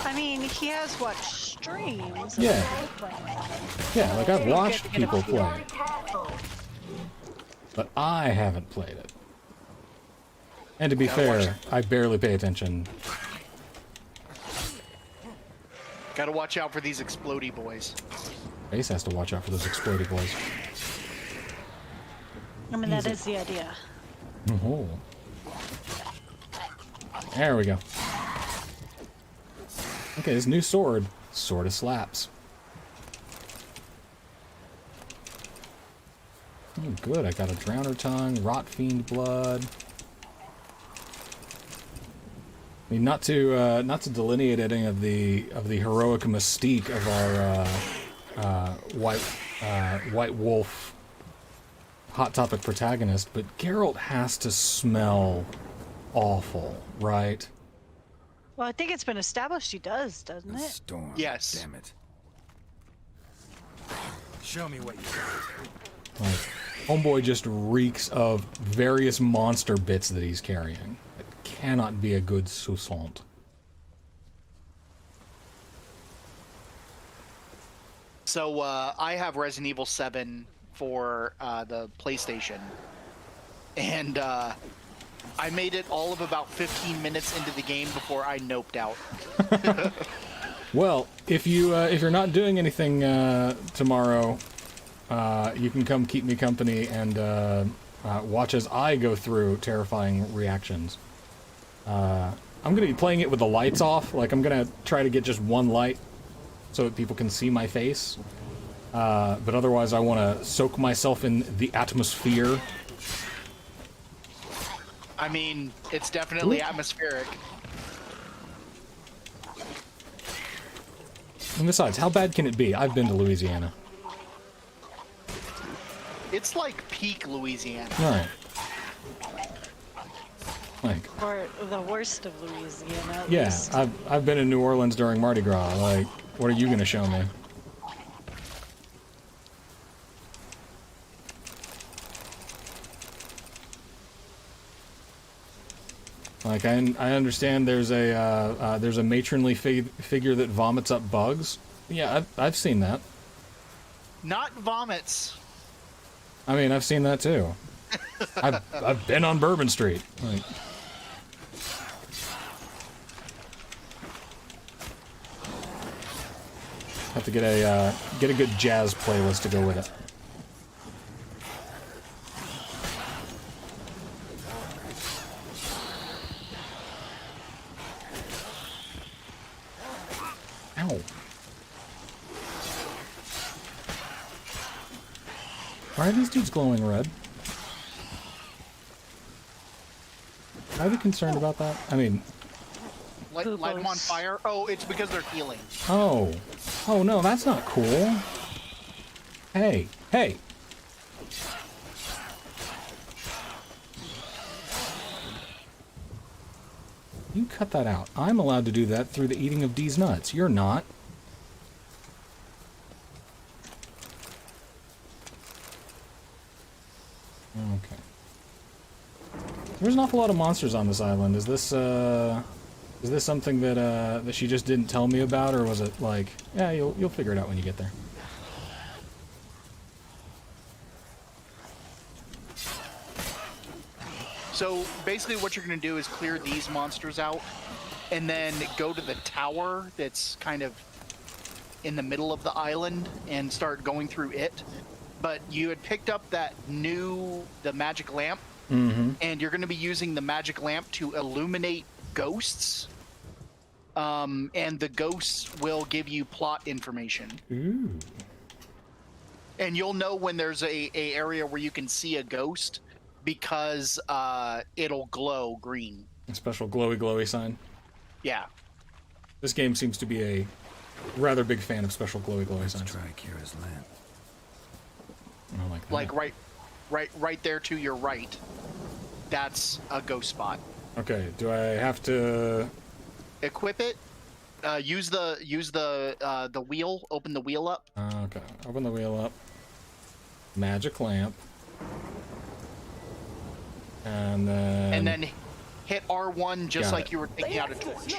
I mean, he has watched streams. Yeah. Yeah, like I've watched people play, but I haven't played it. And to be fair, I barely pay attention. Gotta watch out for these explodey boys. Ace has to watch out for those explodey boys. I mean, that is the idea. Oh. There we go. Okay, this new sword sort of slaps. Oh, good. I got a Drowner Tongue, Rot Fiend Blood. I mean, not to delineate any of the heroic mystique of our White Wolf Hot Topic protagonist, but Geralt has to smell awful, right? Well, I think it's been established he does, doesn't it? Storm. Yes. Damn it. Show me what you got. Like, homeboy just reeks of various monster bits that he's carrying. It cannot be a good sousant. So I have Resident Evil 7 for the PlayStation, and I made it all of about 15 minutes into the game before I noped out. Well, if you're not doing anything tomorrow, you can come keep me company and watch as I go through terrifying reactions. I'm gonna be playing it with the lights off. Like, I'm gonna try to get just one light so that people can see my face. But otherwise, I want to soak myself in the atmosphere. I mean, it's definitely atmospheric. And besides, how bad can it be? I've been to Louisiana. It's like peak Louisiana. Right. Like, Or the worst of Louisiana, at yeah, least. I've been in New Orleans during Mardi Gras. Like, what are you gonna show me? Like, I understand there's a matronly figure that vomits up bugs. Yeah, I've seen that. Not vomits. I mean, I've seen that too. I've been on Bourbon Street. Like, have to get a good jazz playlist to go with it. Ow. Why are these dudes glowing red? Are they concerned about that? I mean... Light them on fire? Oh, it's because they're healing. Oh. Oh no, that's not cool. Hey. Hey! You cut that out. I'm allowed to do that through the eating of D's nuts. You're not. Okay. There's an awful lot of monsters on this island. Is this something that that she just didn't tell me about, or was it like, yeah, you'll figure it out when you get there? So basically what you're going to do is clear these monsters out and then go to the tower that's kind of in the middle of the island and start going through it. But you had picked up the magic lamp, and you're going to be using the magic lamp to illuminate ghosts. And the ghosts will give you plot information. Ooh. And you'll know when there's a area where you can see a ghost, because it'll glow green. A special glowy sign? Yeah. This game seems to be a rather big fan of special glowy signs. Let's try Kira's lamp. I like that. Like right there to your right. That's a ghost spot. Okay, do I have to equip it? Use the wheel. Open the wheel up. Okay, open the wheel up. Magic lamp. And then hit R1 just like you were taking out a torch.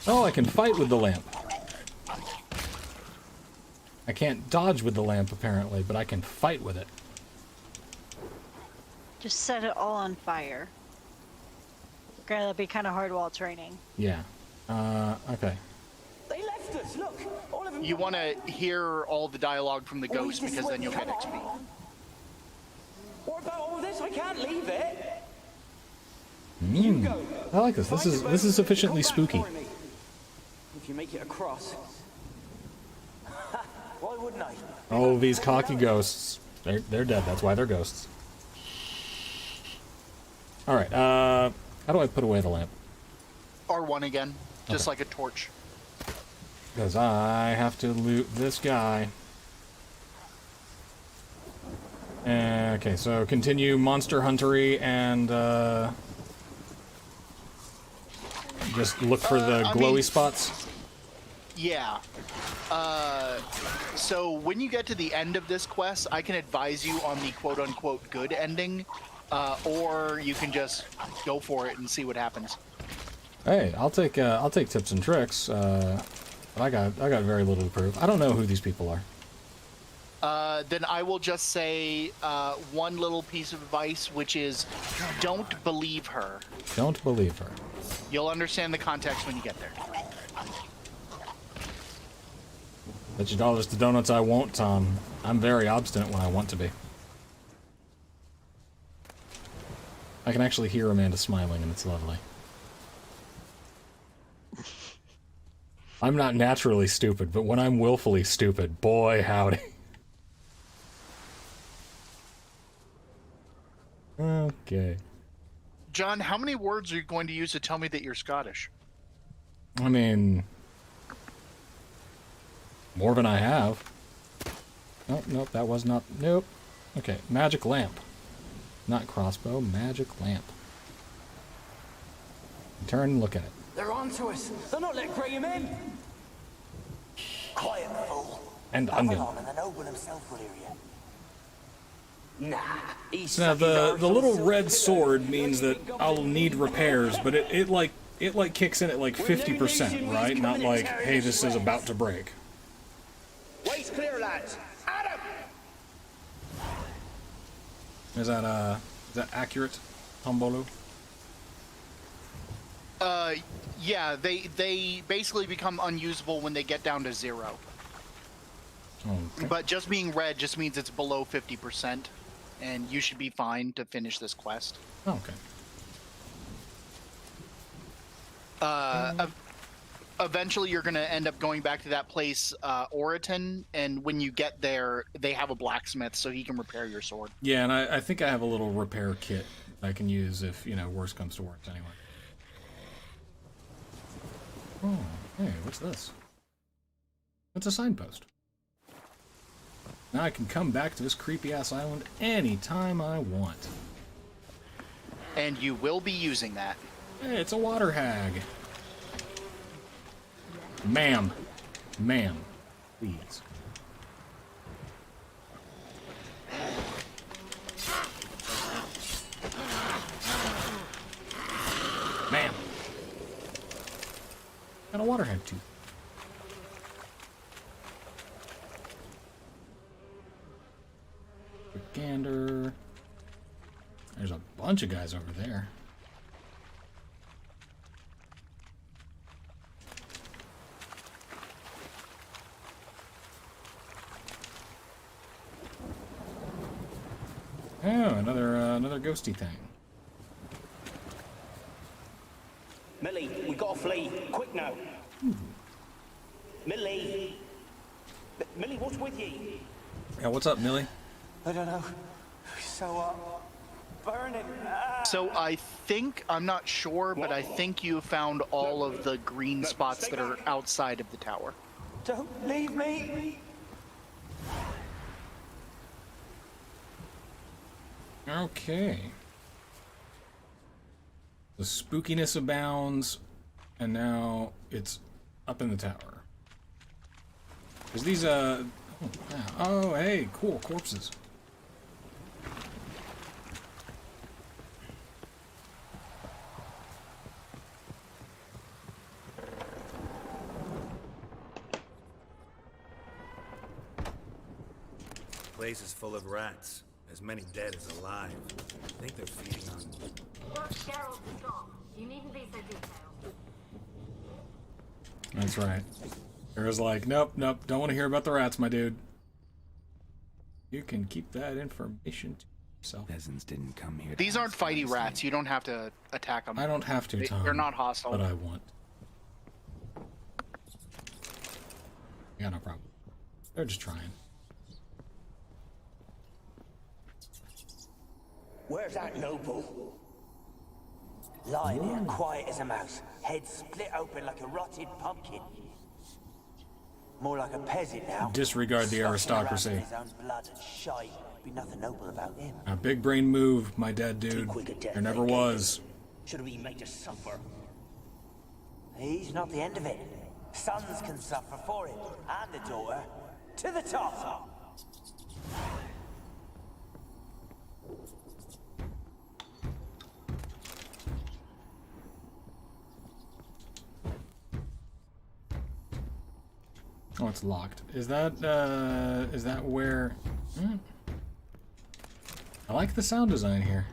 Oh, I can fight with the lamp. I can't dodge with the lamp apparently, but I can fight with it. Just set it all on fire. Okay, that'd be kind of hard while training. Yeah. Okay. They left us. Look, all of them. You want to hear all the dialogue from the ghost, because then you'll get XP. What about all this? I can't leave it. I like this. This is sufficiently spooky. If you make it across. Why wouldn't I? Oh, these cocky ghosts. They're dead. That's why they're ghosts. All right. How do I put away the lamp? R1 again, just like a torch. Because I have to loot this guy. Okay, so continue monster huntery and just look for the glowy spots. Yeah. So when you get to the end of this quest, I can advise you on the quote-unquote good ending, or you can just go for it and see what happens. Hey, I'll take tips and tricks. But I got very little to prove. I don't know who these people are. Then I will just say one little piece of advice, which is don't believe her. Don't believe her. You'll understand the context when you get there. Bet you dollars to donuts I won't, Tom. I'm very obstinate when I want to be. I can actually hear Amanda smiling, and it's lovely. I'm not naturally stupid, but when I'm willfully stupid, boy howdy. Okay. John, how many words are you going to use to tell me that you're Scottish? I mean, more than I have. Nope, nope, that was not... Nope. Okay, magic lamp. Not crossbow, magic lamp. Turn and look at it. They're on to us. They're not letting Graham in. Quiet, fool. And onion. Avalon and the noble himself will hear you. Nah. So now the little red sword means that I'll need repairs, but it like kicks in at like 50%, right? Not like, hey, this is about to break. Waist clear, lads. Adam. Is that accurate, Tombolo? Yeah, they basically become unusable when they get down to 0. Okay. But just being red just means it's below 50%, and you should be fine to finish this quest. Okay. Eventually you're going to end up going back to that place, Oriton, and when you get there, they have a blacksmith, so he can repair your sword. Yeah, and I think I have a little repair kit I can use if, you know, worse comes to worse anyway. Oh, hey, what's this? It's a signpost. Now I can come back to this creepy-ass island anytime I want. And you will be using that. Hey, it's a water hag. Ma'am. Ma'am. Please. Ma'am. Got a water hag too. Quick gander. There's a bunch of guys over there. Oh, another ghosty thing. Millie, we gotta flee. Quick now. Millie. Millie, what's with you? Yeah, what's up, Millie? I don't know. So, burning. So I think, I'm not sure, but I think you found all of the green spots that are outside of the tower. Don't leave me. Okay. The spookiness abounds, and now it's up in the tower. Because these, oh, yeah. Oh, hey, cool, corpses. The place is full of rats. As many dead as alive. I think they're feeding on... Look, Gerald, stop. You needn't be so detailed. That's right. Kara's like, nope, don't want to hear about the rats, my dude. You can keep that information to yourself. Peasants didn't come here. These aren't fighty rats. You don't have to attack them. I don't have to, Tom. They're not hostile. But I want. Yeah, no problem. They're just trying. Where's that noble? Lying here, quiet as a mouse, head split open like a rotted pumpkin. More like a peasant now. Disregard the Sloshing around aristocracy. in his own blood and shite. Be nothing noble about him. A big brain move, my dead dude. There never was. Should we make us suffer? He's not the end of it. Sons can suffer for him, and the daughter. To the top! Oh, it's locked. Is that where... I like the sound design here.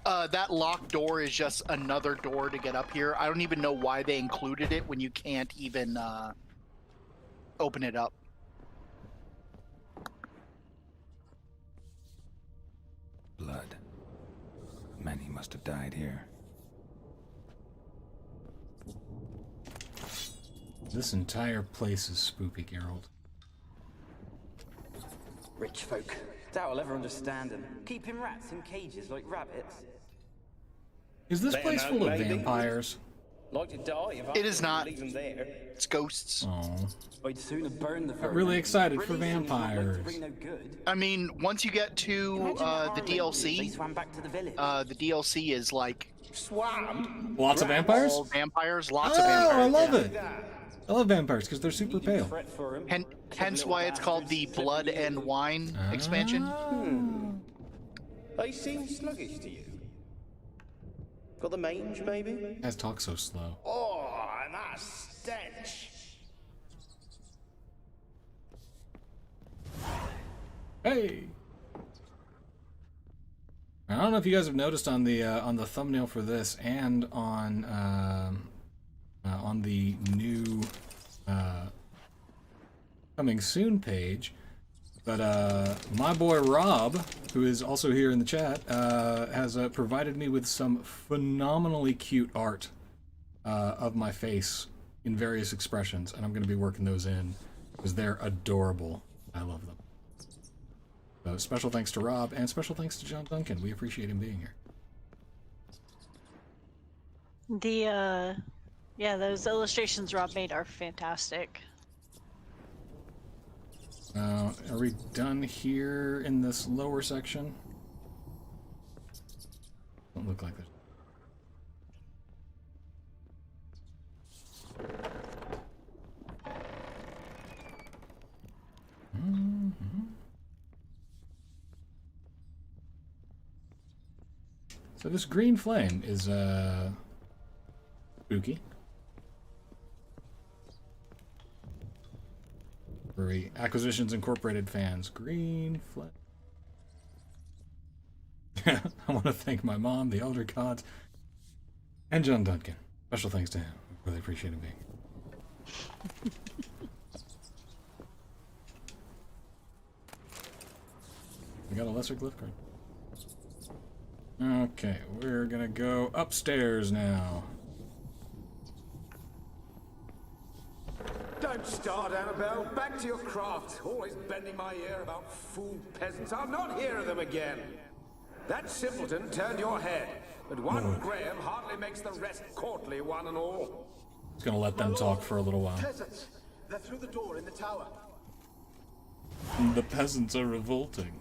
That locked door is just another door to get up here. I don't even know why they included it when you can't even open it up. Blood. Many must have died here. This entire place is spooky, Geralt. Rich folk. Doubt I'll ever understand them. Keeping rats in cages like rabbits. Is this place full of vampires? Like to die if It is not. leave them there. It's ghosts. Oh. I'd sooner burn the I'm really excited for vampires. I mean, once you get to the DLC, the DLC is like swam. Lots of vampires? All vampires, lots of Oh, vampires. I love it. I love vampires because they're super pale. Hence why it's called the Blood and Wine expansion. They seem sluggish to you. Got the mange, maybe? Guys talk so slow. Oh, and that stench. Hey. I don't know if you guys have noticed on the thumbnail for this and on the new coming soon page, but my boy Rob, who is also here in the chat, has provided me with some phenomenally cute art of my face in various expressions, and I'm going to be working those in because they're adorable. I love them. So special thanks to Rob, and special thanks to John Duncan. We appreciate him being here. Yeah, those illustrations Rob made are fantastic. Are we done here in this lower section? Don't look like this. So this green flame is spooky. For Acquisitions Incorporated fans, green flame. I want to thank my mom, the Elder Gods, and John Duncan. Special thanks to him. I really appreciate him being here. We got a lesser glyph card. Okay, we're gonna go upstairs now. Don't start, Annabelle. Back to your craft. Always bending my ear about fool peasants. I'll not hear of them again. That simpleton turned your head, but one Graham hardly makes the rest courtly, one and all. Just gonna let them talk for a little while. Peasants. They're through the door in the tower. The peasants are revolting.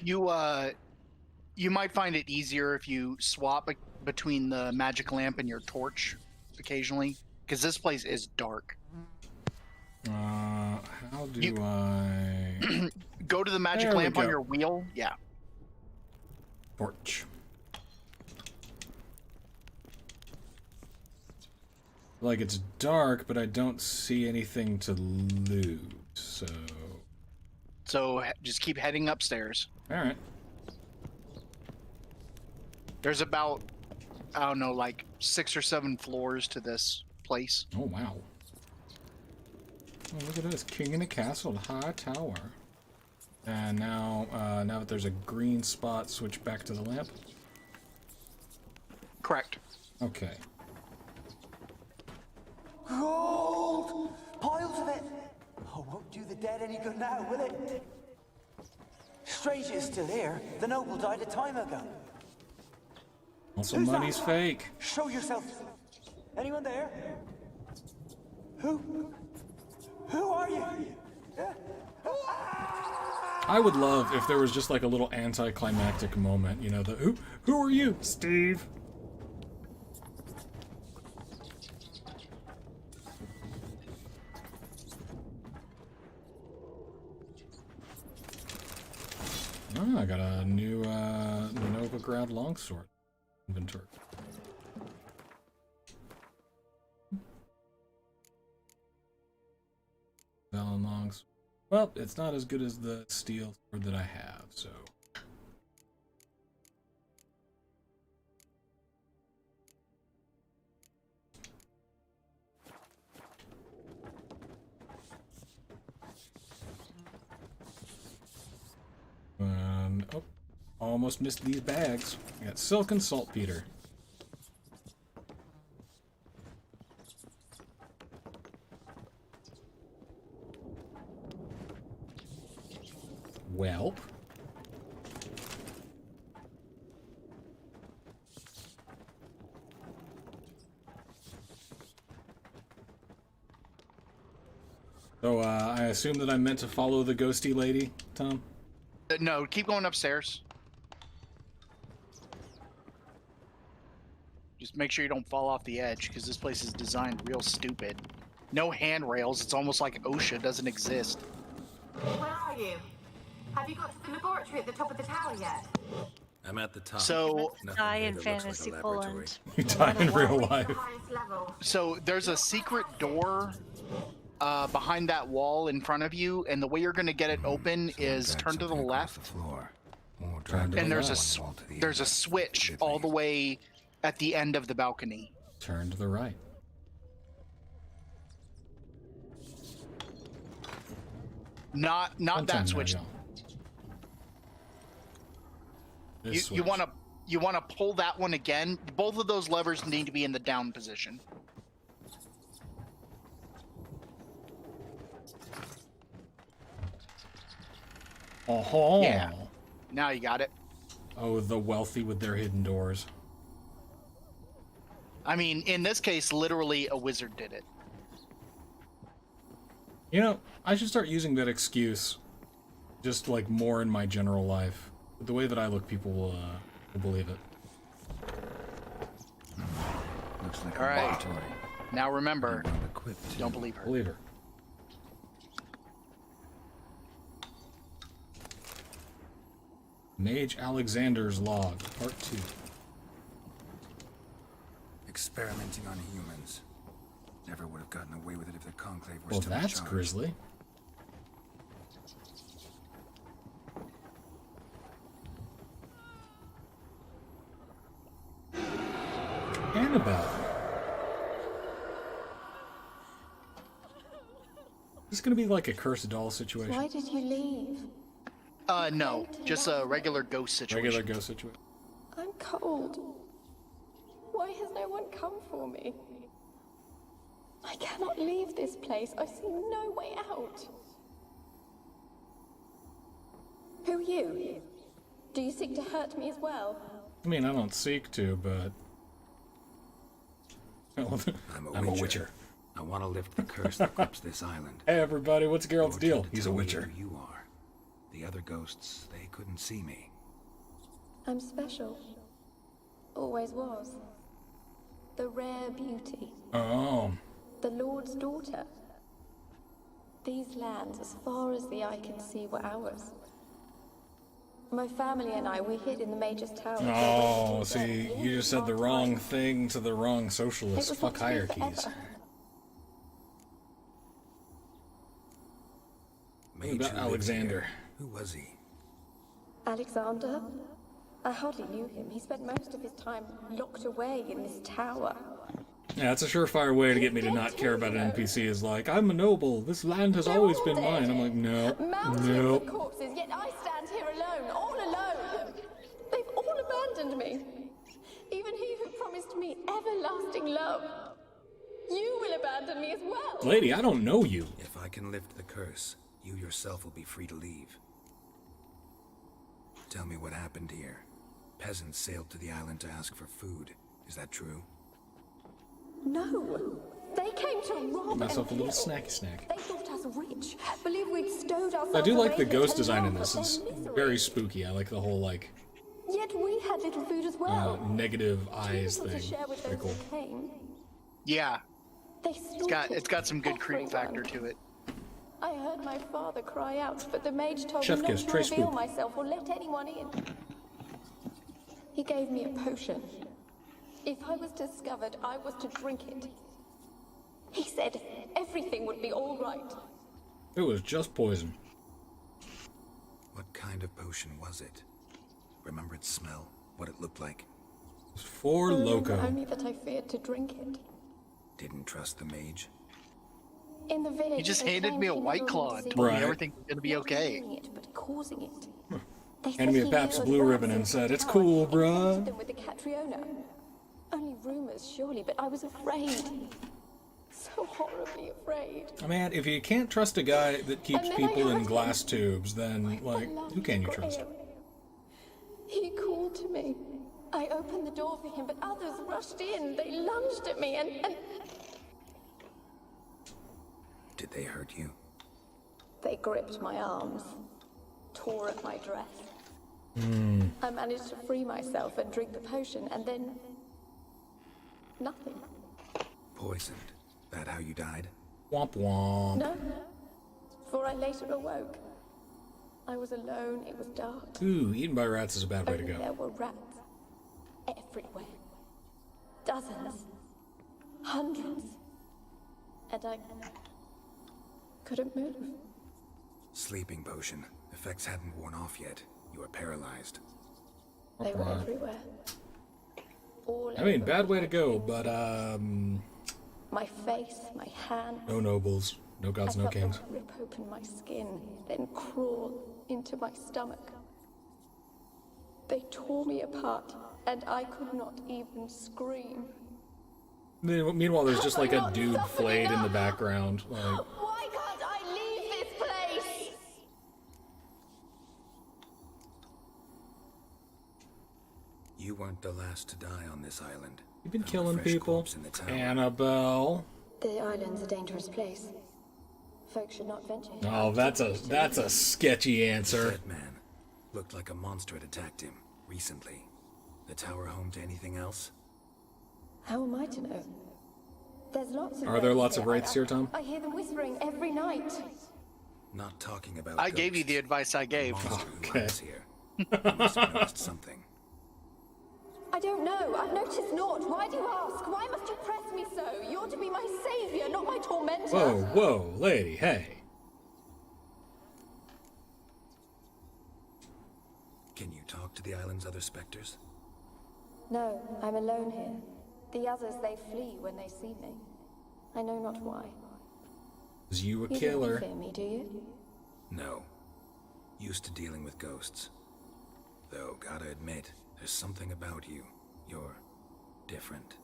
You might find it easier if you swap between the magic lamp and your torch occasionally, because this place is dark. How do I go to the magic lamp on your wheel? Yeah. Torch. Like it's dark, but I don't see anything to loot, so... So just keep heading upstairs. Alright. There's about, I don't know, like 6 or 7 floors to this place. Oh, wow. Oh, look at this. King in a castle, high tower. And now, now that there's a green spot, switch back to the lamp? Correct. Okay. Gold! Piles of it! Oh, won't do the dead any good now, will it? Strange it's still here. The noble died a time ago. Also, money's fake. Show yourself. Anyone there? Who are you? I would love if there was just like a little anticlimactic moment, you know, the who are you, Steve? Oh, I got a new Novigrad longsword inventory. Valen longs. Well, it's not as good as the steel sword that I have, so. Oh, almost missed these bags. I got silk and saltpeter. Welp. So, I assume that I'm meant to follow the ghosty lady, Tom? No, keep going upstairs. Just make sure you don't fall off the edge, because this place is designed real stupid. No handrails. It's almost like OSHA doesn't exist. Where are you? Have you got to the laboratory at the top of the tower yet? I'm at the top. So, Die in Fantasy Poland. You die in real life. So there's a secret door behind that wall in front of you, and the way you're going to get it open is turn to the left, and there's a switch all the way at the end of the balcony. Turn to the right. Not that switch. You want to pull that one again. Both of those levers need to be in the down position. Oh, yeah. Now you got it. Oh, the wealthy with their hidden doors. I mean, in this case, literally a wizard did it. You know, I should start using that excuse just like more in my general life. The way that I look, people will believe it. Looks like all right. Now remember, don't believe her. Believe her. Mage Alexander's Log, Part 2. Experimenting on humans. Never would have gotten away with it if the Conclave were still in Well, that's charge. grisly. Annabelle. This is gonna be like a cursed doll situation. Why did you leave? No, just a regular ghost situation. Regular ghost situation. I'm cold. Why has no one come for me? I cannot leave this place. I see no way out. Who are you? Do you seek to hurt me as well? I mean, I don't seek to, but... I'm a witcher. I want to lift the curse that grips this island. Hey everybody, what's Geralt's deal? He's a witcher. Who you are. The other ghosts, they couldn't see me. I'm special. Always was. The rare beauty. Oh. The Lord's daughter. These lands, as far as the eye can see, were ours. My family and I, we hid in the Major's Tower. Oh, see, you just said the wrong thing to the wrong socialist. Fuck hierarchies. What about Alexander? Who was he? Alexander? I hardly knew him. He spent most of his time locked away in this tower. Yeah, it's a surefire way to get me to not care about an NPC is like, I'm a noble, this land has always been mine. I'm like, no, no. Corpses, yet I stand here alone, all alone. They've all abandoned me. Even he who promised me everlasting love. You will abandon me as well. Lady, I don't know you. If I can lift the curse, you yourself will be free to leave. Tell me what happened here. Peasants sailed to the island to ask for food. Is that true? No. They came to rob Myself a and little kill. snacky snack. They thought us rich. Believe we'd stowed ourselves I do like the away ghost to design in laugh this. at It's their misery. very spooky. I like the whole, like, Yet we had little food as well. negative eyes Too little thing. to share with Very those cool. who came. Yeah. They It's got some good creep factor to it. I heard my father cry out, but the mage told Chef me kiss, not to Trace reveal Swoop. myself or let anyone in. He gave me a potion. If I was discovered, I was to drink it. He said everything would be all right. It was just poison. What kind of potion was it? Remember its smell? What it looked like? It was for I remember Loco. only that I feared to drink it. Didn't trust the mage? In the village, He just they handed claimed me a he White never Claw went to and see told Right. me everything's gonna be not okay. doing it, but causing it. They Handed said me a he Pabst lured Blue rats Ribbon and into said, the "It's tower cool, and planted bruh." them with the Catriona. Only rumors, surely, but I was afraid. So horribly afraid. Man, if you can't trust a guy that keeps And then I people in heard glass tubes, then, like, who can you trust? Graham. He called to me. I opened the door for him, but others rushed in. They lunged at me and... Did they hurt you? They gripped my arms, tore at my dress. I managed to free myself and drink the potion, and then... nothing. Poisoned. That how you died? Womp womp. No, for I later awoke. I was alone, it was dark. Ooh, eaten by rats is a bad way to Only go. there were rats everywhere. Dozens. Hundreds. And I couldn't move. Sleeping potion. Effects hadn't worn off yet. You were paralyzed. They were everywhere. All I mean, over. bad way to go, but My face, my hand. no nobles, no gods, I no felt kings. them rip open my skin, then crawl into my stomach. They tore me apart, and I could not even scream. Meanwhile, there's just like a dude flayed in the background. Like, Why can't I leave this place? You weren't the last to die on this island. you've been Found a killing fresh people. corpse in the tower. Annabelle. The island's a dangerous place. Folks should not venture here. Oh, that's a sketchy answer. Dead man. Looked like a monster had attacked him recently. The tower home to anything else? How am I to know? There's lots of Are there wraiths lots of here. wraiths here, Tom? I hear them whispering every night. Not talking about I gave you the advice I gave. Okay. Here. You must have noticed something. I don't know. I've noticed naught. Why do you ask? Why must you press me so? You're to be my savior, not my tormentor. Whoa, whoa, lady, hey. Can you talk to the island's other specters? No, I'm alone here. The others, they flee when they see me. I know not why. Is you a You killer? don't fear me, do you? No. Used to dealing with ghosts. Though, gotta admit, there's something about you. You're different.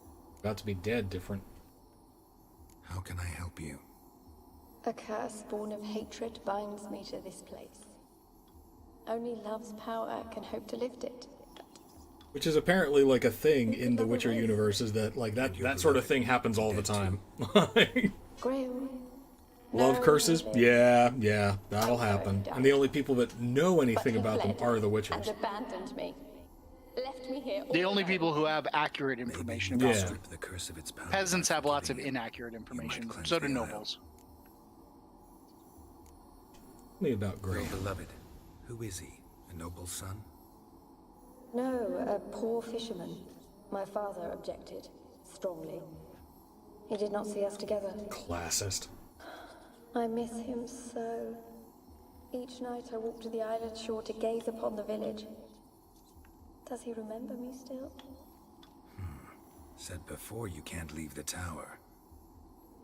About to be dead different. How can I help you? A curse born of hatred binds me to this place. Only love's power can hope to lift it. Which is apparently like a thing in the Witcher universe, is that like that sort of thing happens all the time. Graham. Love curses? Yeah, that'll happen. And the only people that know anything about them are the And Witchers. abandoned me. Left me here. The only people who have accurate information about Yeah. it. The curse of its power. Peasants have lots of inaccurate information. So do nobles. Tell me about Your Graham. beloved. Who is he? A noble son? No, a poor fisherman. My father objected strongly. He did not see us together. Classist. I miss him so. Each night I walk to the island shore to gaze upon the village. Does he remember me still? Said before you can't leave the tower.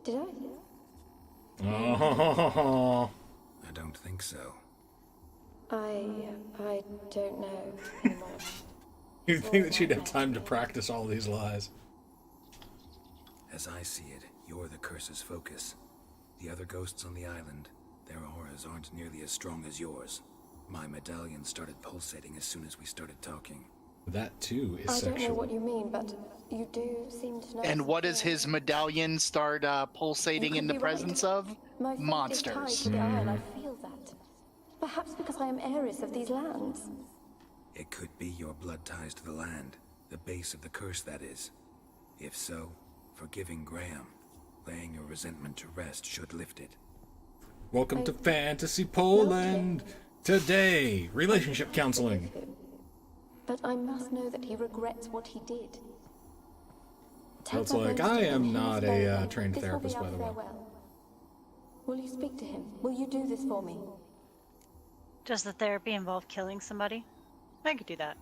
Did I? Oh, I don't think so. I don't know anymore. you'd think that she'd have time to practice all these lies. As I see it, you're the curse's focus. The other ghosts on the island, their auras aren't nearly as strong as yours. My medallion started pulsating as soon as we started talking. That too is I don't know sexual. what you mean, but you do seem to know. And what does his medallion start pulsating in the presence of? My faith is tied Monsters. to the isle, I feel that. Perhaps because I am heiress of these lands. It could be your blood ties to the land, the base of the curse, that is. If so, forgiving Graham, laying your resentment to rest should lift it. Welcome to Fantasy Poland. Today, relationship counseling. But I must know that he regrets what he did. Sounds Take my like hand I to him. am He is not very a well. trained This will be therapist, by our the way. farewell. Will you speak to him? Will you do this for me? Does the therapy involve killing somebody? I could do that.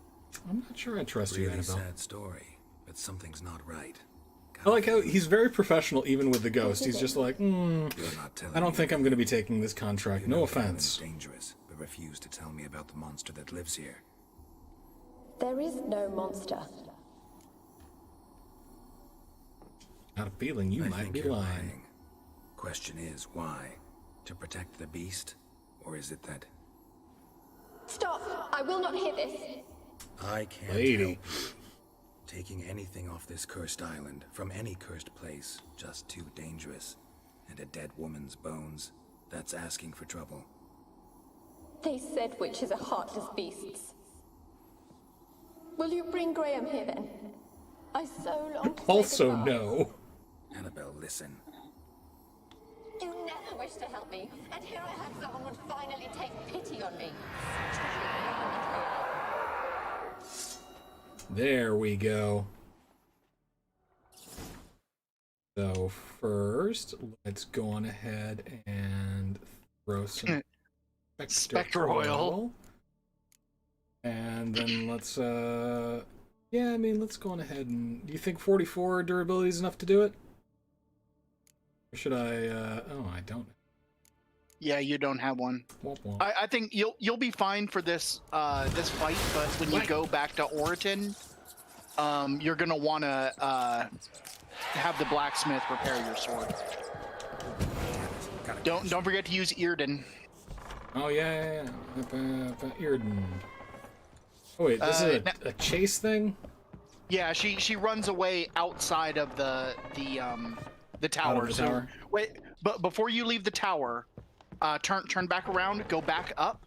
I'm not sure I trust you, Really Annabelle. sad story, but something's not right. I like how he's very professional even with the ghost. He's just like, You're not telling I don't me think I'm going to be taking this contract. you No know the island offense. is dangerous, but refuse to tell me about the monster that lives here. There is no monster. Got a feeling you I might think be you're lying. Question is, why? To protect the beast? Or is it that Stop! I will not hear this. I can't Lady. help you? Taking anything off this cursed island, from any cursed place, just too dangerous. And a dead woman's bones, That's asking for trouble. They said witches are heartless beasts. Will you bring Graham here then? I so long to say Also, goodbye. no. Annabelle, listen. You never wished to help me, and here I had someone would finally take pity on me. There we go. So first, let's go on ahead and throw some Spectre oil. And then let's, yeah, I mean, let's go on ahead and... Do you think 44 durability is enough to do it? Or should I, oh, I don't. Yeah, you don't have one. Womp womp. I think you'll be fine for this this fight, but when you go back to Oriton, you're gonna want to have the blacksmith repair your sword. Don't forget to use Earden. Oh yeah. Earden. Oh wait, this is a chase thing? Yeah, she runs away outside of the tower. Out of the tower. Wait, but before you leave the tower, turn back around, go back up.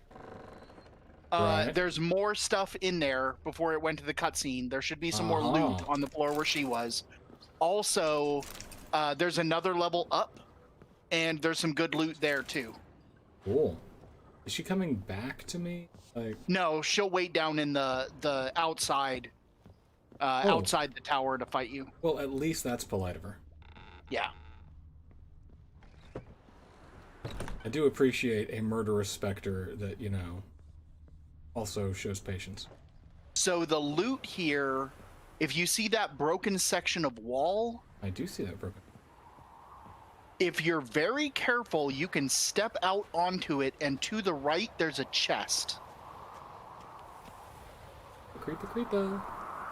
Right. There's more stuff in there before it went to the cutscene. There should be some more loot on the floor where she was. Also, there's another level up, and there's some good loot there too. Cool. Is she coming back to me? Like... No, she'll wait down in the outside, outside the tower to fight you. Well, at least that's polite of her. Yeah. I do appreciate a murderous specter that, you know, also shows patience. So the loot here, if you see that broken section of wall... I do see that broken. If you're very careful, you can step out onto it, and to the right, there's a chest. Creeper.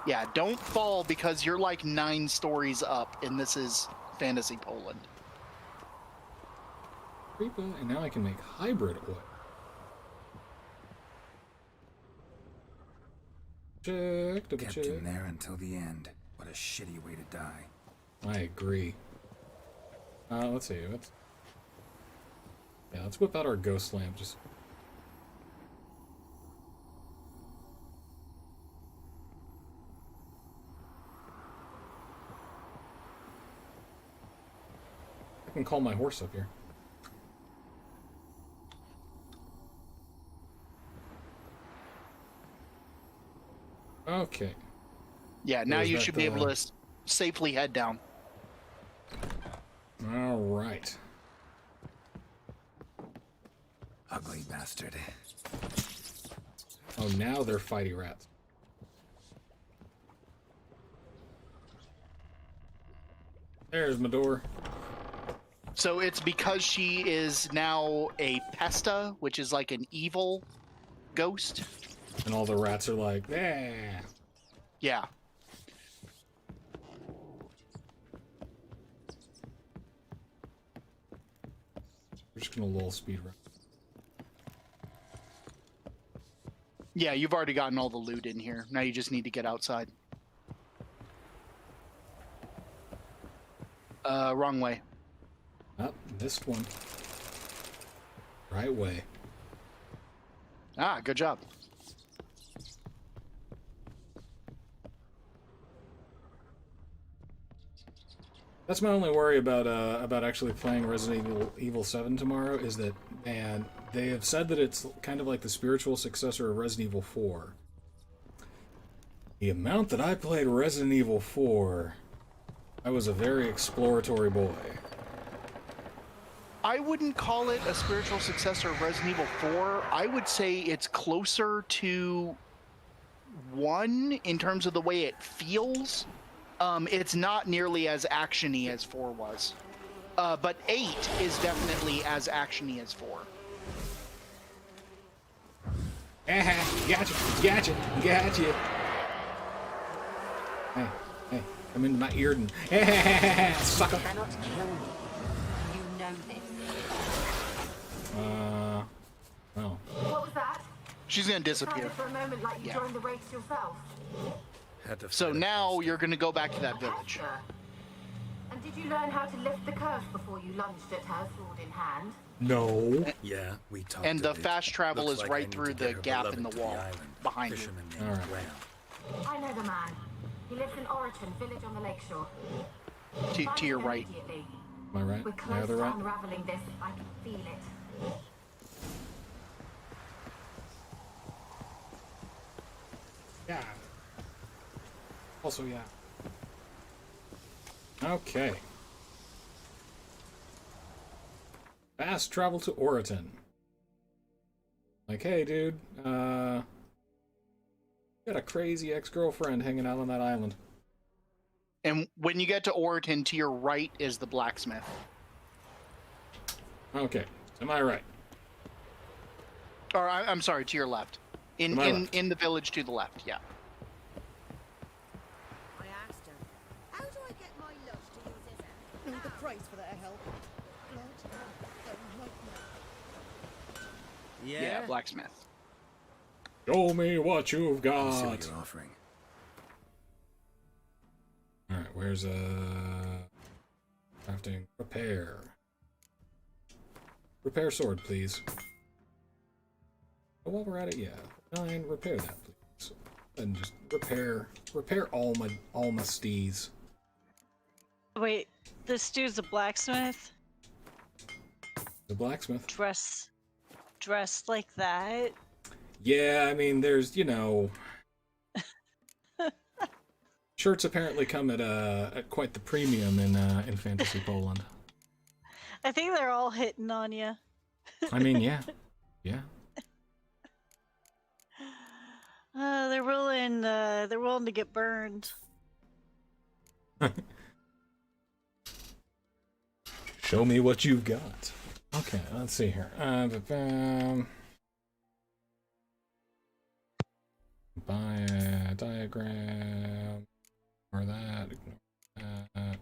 Yeah, don't fall because you're like 9 stories up, and this is Fantasy Poland. Creeper, and now I can make hybrid oil. Kept him there until the end. What a shitty way to die. I agree. Let's see. Let's whip out our ghost lamp. Just I can call my horse up here. Okay. Yeah, now you should be able to safely head down. All right. Ugly bastard. Oh, now they're fighty rats. There's my door. So it's because she is now a Pesta, which is like an evil ghost. And all the rats are like, eh. Yeah. We're just gonna lull speed run. Yeah, you've already gotten all the loot in here. Now you just need to get outside. Wrong way. Oh, missed one. Right way. Ah, good job. That's my only worry about actually playing Resident Evil 7 tomorrow is that, man, they have said that it's kind of like the spiritual successor of Resident Evil 4. The amount that I played Resident Evil 4, I was a very exploratory boy. I wouldn't call it a spiritual successor of Resident Evil 4. I would say it's closer to 1 in terms of the way it feels. It's not nearly as action-y as 4 was. But 8 is definitely as action-y as 4. Gotcha. Hey, come into my earden. Sucker. Cannot kill me. You know this. Oh. What was that? She's gonna disappear. For a moment, like you joined the race yourself. So now you're gonna go back to that village. And did you learn how to lift the curse before you lunged at her, sword in hand? No. Yeah, we talked. And a the bit. fast travel Looks is like I right need through to get the her gap beloved in the to wall island. behind you. Fisherman named All right. Graham. I know the man. He lives in Oriton, village on the lakeshore. To your right. Immediately. Am I right? We're Am I close other to right? unraveling this. I can feel it. Yeah. Also, yeah. Okay. Fast travel to Oriton. Like, hey, dude, got a crazy ex-girlfriend hanging out on that island. And when you get to Oriton, to your right is the blacksmith. Okay, am I right? Or I'm sorry, to your left. In the village to the left, yeah. I asked her, how do I get my lush to use this? No, the price for that help. Yeah, blacksmith. Show me what you've got. Let's see what you're offering. All right, where's crafting? Repair sword, please. Oh, while we're at it, yeah. 9, repair that, please. And just repair all my steeds. Wait, this dude's a blacksmith? The blacksmith. Dressed like that? Yeah, I mean, there's, you know, shirts apparently come at quite the premium in fantasy Poland. I think they're all hitting on you. I mean, yeah. They're willing to get burned. Show me what you've got. Okay, let's see here. Buy a diagram. Ignore that. Ignore that.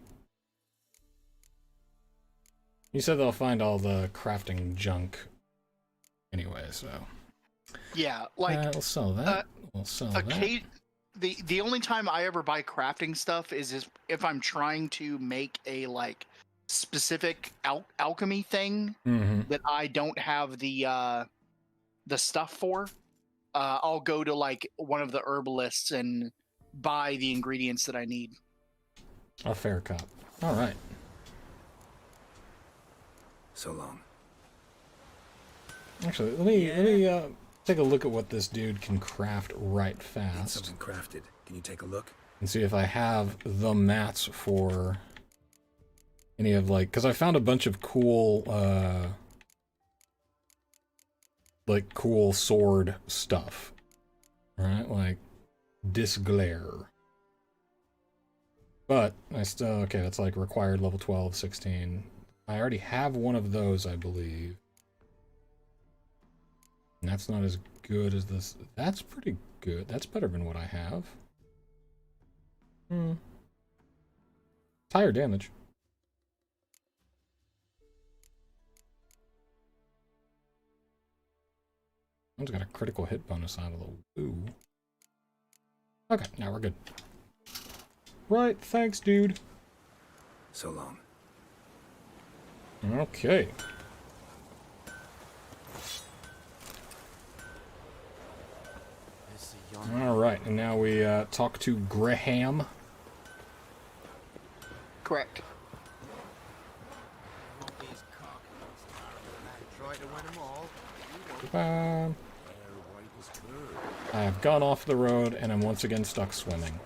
You said they'll find all the crafting junk anyway, so. Yeah, like we'll sell that. We'll sell that. The only time I ever buy crafting stuff is if I'm trying to make a like specific alchemy thing that I don't have the stuff for. I'll go to like one of the herbalists and buy the ingredients that I need. A fair cop. All right. So long. Actually, let me take a look at what this dude can craft right Need fast. something crafted. Can you take a look? And see if I have the mats for any of like, because I found a bunch of cool like cool sword stuff, right? Like disglare. But I still, okay, that's like required level 12, 16. I already have one of those, I believe. And that's not as good as this. That's pretty good. That's better than what I have. Higher damage. One's got a critical hit bonus out of the blue. Okay, now we're good. Right, thanks, dude. So long. Okay. Alright, and now we talk to Graham. Correct. I have gone off the road and I'm once again stuck swimming.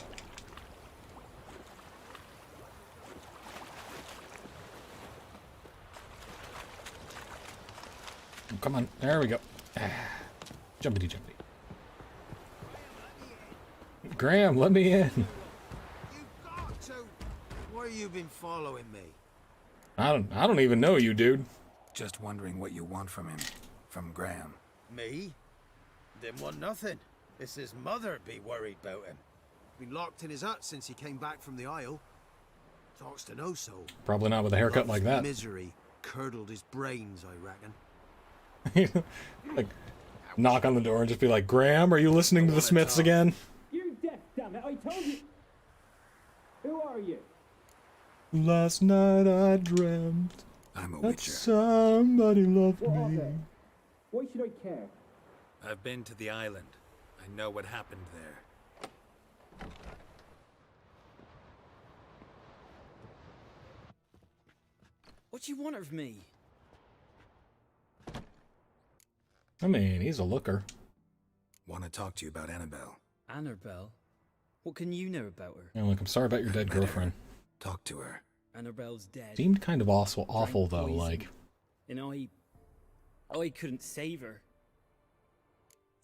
Oh, come on, there we go. Jumpity jumpity. Graham, let me in. Why you been following me? I don't even know you, dude. Just wondering what you want from him. From Graham. Me? Didn't want nothing. It's his mother be worried about him. Been locked in his hut since he came back from the Isle. Talks to no soul. Probably not with a haircut like that. Misery curdled his brains, I reckon. Like, knock on the door and just be like, Graham, are you listening to the Smiths again? You're deaf, damn it! I told you. Who are you? Last night I dreamt. I'm a That witcher. somebody loved me. Why should I care? I've been to the island. I know what happened there. What do you want of me? I mean, he's a looker. Want to talk to you about Annabelle. Annabelle? What can you know about her? Yeah, look, I'm sorry about your dead girlfriend. Talk to her. Annabelle's dead. Seemed kind of awful though, Poison. like. And I couldn't save her.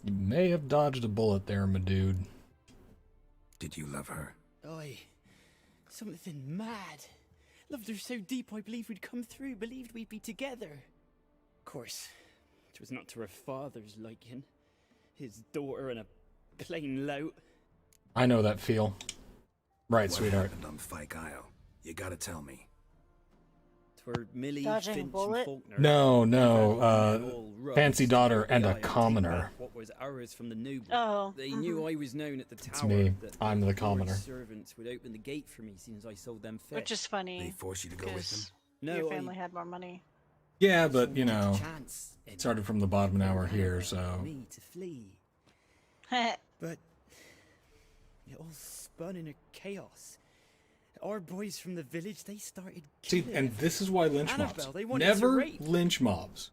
You may have dodged a bullet there, my dude. Did you love her? Something mad. Loved her so deep I believed we'd come through, believed we'd be together. Of course, it was not to her father's liking. His daughter and a plain lout. I know that feel. Right, What sweetheart. happened on Fyke Isle? You gotta tell me. Twere Millie, Dodging Finch, bullet? and Faulkner. No, fancy daughter and a commoner. What was ours from the noble. Oh. They knew I was known at the tower. It's me. that I'm the Lord's commoner. servants would open the gate for me since I sold them fish. Which is funny. They force you to go with them? because No, your I- family had more money. Yeah, but you know, Chance. started from the bottom and now we're here, so. Me to flee. But it all spun in a chaos. Our boys from the village, they started See, killing. and this is why lynch mobs. Annabelle, they wanted to Never rape. lynch mobs.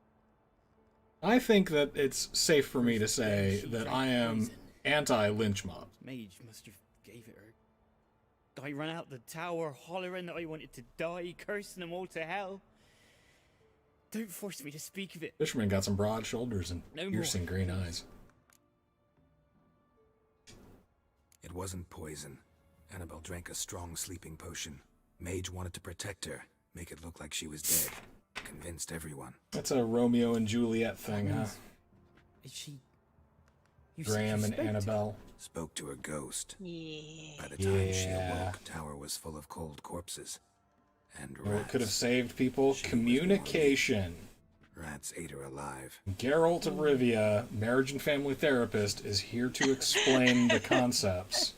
I think that it's safe for me to say that I am anti-lynch mobs. Mage must have gave it her. I ran out the tower hollering that I wanted to die, cursing them all to hell. Don't force me to speak of it. Fisherman got some broad shoulders and No more. piercing green eyes. It wasn't poison. Annabelle drank a strong sleeping potion. Mage wanted to protect her, make it look like she was dead. Convinced everyone. That's a Romeo and Juliet thing, huh? Is she... Graham and Annabelle. Spoke to her ghost. Yeah. By the time she awoke, tower was full of cold corpses. And What rats. could have saved people? Communication. Rats ate her alive. Geralt of Rivia, marriage and family therapist, is here to explain the concepts.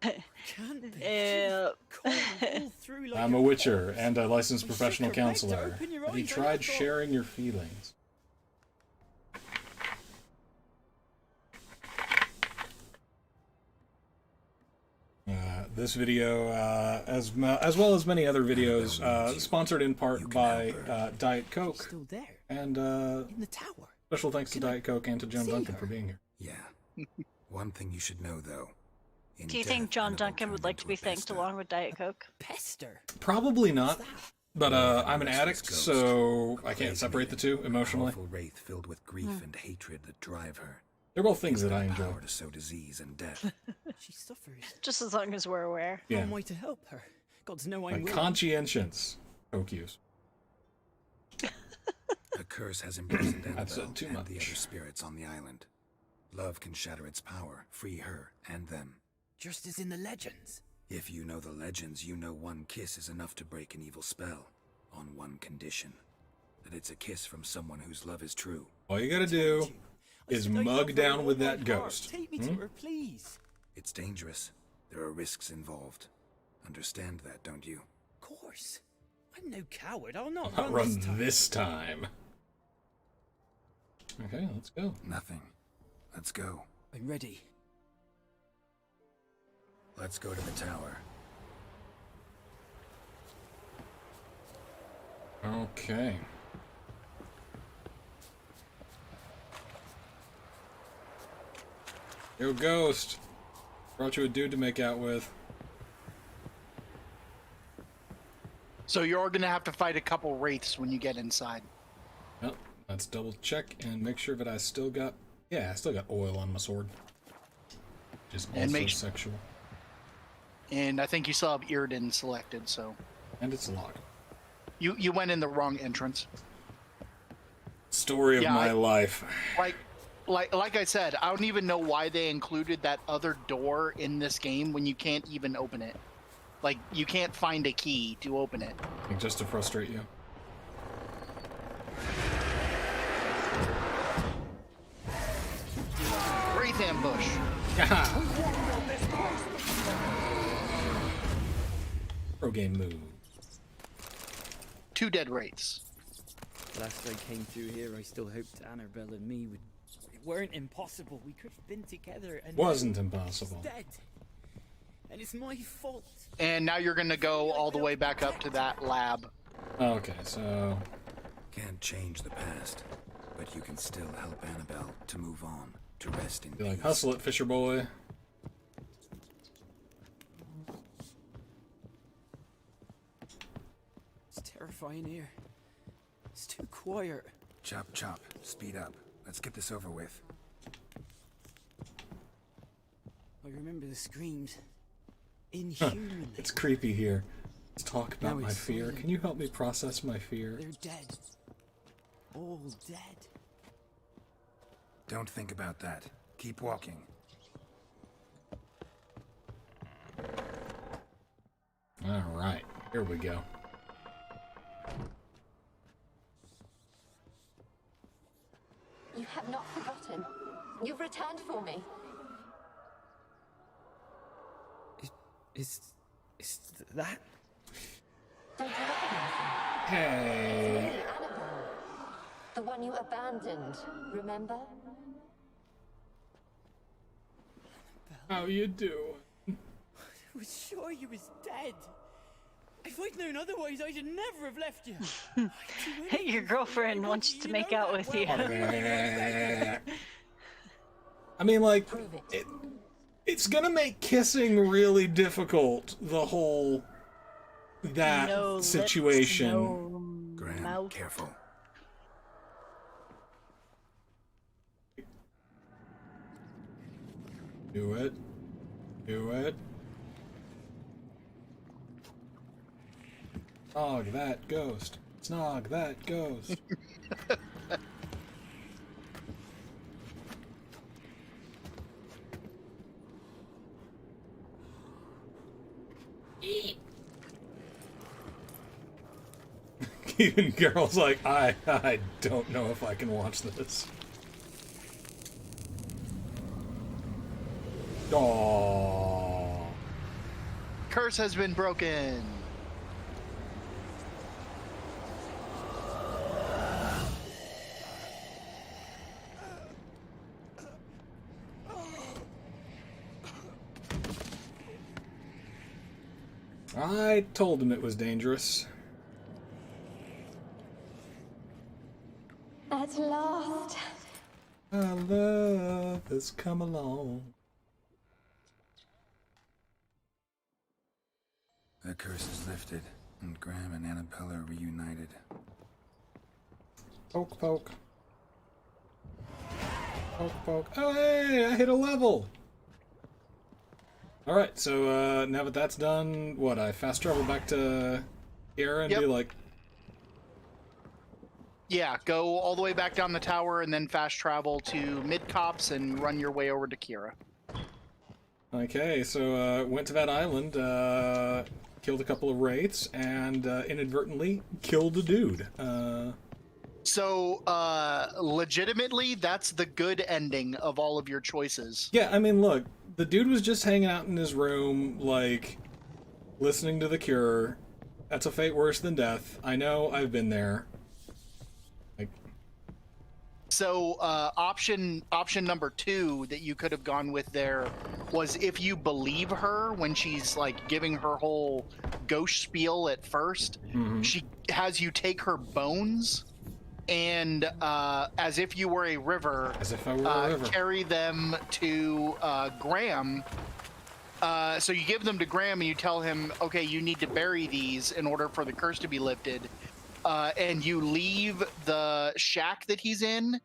Can't be. I'm a witcher and a licensed professional counselor. Have you tried sharing your feelings? This video, as well as many other videos, sponsored in part by Diet Coke. Still there. And In the tower. special thanks to Diet Coke and to John Duncan for being here. Yeah. One thing you should know, though. In Do you death, think John Annabelle Duncan would turned like to into be a thanked pester. along with Diet Coke? Pester. Probably not, but I'm an Restless addict, ghost. so I Crazy can't separate the maiden, two emotionally. Powerful wraith filled with grief and hatred that drive her. They're both things that I Infinite enjoy. power to sow disease and death. She suffers. Just as long as we're aware. Yeah. How am I to help her? Gods know I'm Like willing. conscientious Coke use. A curse has imprisoned I've Annabelle said too and much. the other spirits on the island. Love can shatter its power, free her and them. Just as in the legends. If you know the legends, you know one kiss is enough to break an evil spell. On one condition. That it's a kiss from someone whose love is true. All you gotta do is mug down with that ghost. Take me to her, please. It's dangerous. There are risks involved. Understand that, don't you? Of course. I'm no coward. I'll not I'll run run this time. this time. Okay, let's go. Nothing. Let's go. I'm ready. Let's go to the tower. Okay. Yo, ghost. Brought you a dude to make out with. So you're going to have to fight a couple wraiths when you get inside. Yep, let's double check and make sure that I still got... Yeah, I still got oil on my sword. Just And also make- sexual. And I think you still have Irden selected, so... And it's locked. You went in the wrong entrance. Story of Yeah, my life. Like I said, I don't even know why they included that other door in this game when you can't even open it. Like, you can't find a key to open it. I think just to frustrate you. Wraith ambush. Pro game move. 2 dead wraiths. Last I came through here, I still hoped Annabelle and me weren't impossible. We could have been together. And Wasn't impossible. She's dead. And it's my fault. And now you're gonna go all the way back up to that lab. Okay, so... Can't change the past, but you can still help Annabelle to move on, to rest in Be peace. like, hustle it, Fisher boy. It's terrifying here. It's too quiet. Chop, chop. Speed up. Let's get this over with. I remember the screams. Inhuman. It's creepy here. Let's talk about Now my it's fear. silent. Can you help me process my fear? They're dead. All dead. Don't think about that. Keep walking. Alright, here we go. You have not forgotten. You've returned for me. Is that? Don't you recognize her? Hey. It's really Annabelle. The one you abandoned, remember? How you doing? I was sure you was dead. If I'd known otherwise, I'd have never have left you. Hey, your girlfriend wants to make out with you. I mean, like, it's gonna make kissing really difficult, the whole... that No lips, situation. no Graham, mouth. careful. Do it. Do it. Snog that ghost. Snog that ghost. Even girls like, I don't know if I can watch this. Aww. Curse has been broken. I told him it was dangerous. At last. Our love has come along. The curse is lifted, and Graham and Annabelle are reunited. Poke, poke. Poke, poke. Oh, hey, I hit a level. Alright, so now that that's done, what, I fast travel back to Kiara and Yep. be like... Yeah, go all the way back down the tower and then fast travel to Mid-Cops and run your way over to Kira. Okay, so went to that island, killed a couple of wraiths, and inadvertently killed a dude. So, legitimately, that's the good ending of all of your choices. Yeah, I mean, look, the dude was just hanging out in his room, like, listening to The Cure. That's a fate worse than death. I know, I've been there. Like... So, option number 2 that you could have gone with there was if you believe her when she's, like, giving her whole ghost spiel at first, she has you take her bones and, as if you were a river, As if I were a river. carry them to Graham. So you give them to Graham and you tell him, okay, you need to bury these in order for the curse to be lifted. And you leave the shack that he's in,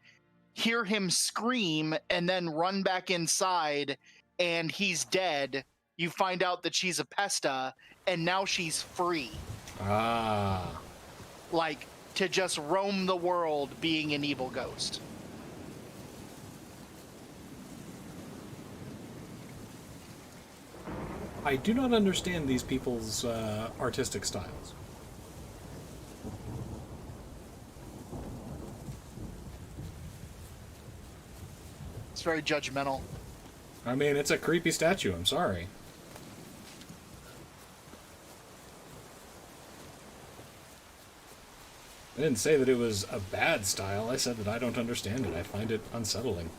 hear him scream, and then run back inside, and he's dead. You find out that she's a Pesta, and now she's free. Ah. Like, to just roam the world being an evil ghost. I do not understand these people's artistic styles. It's very judgmental. I mean, it's a creepy statue, I'm sorry. I didn't say that it was a bad style. I said that I don't understand it. I find it unsettling.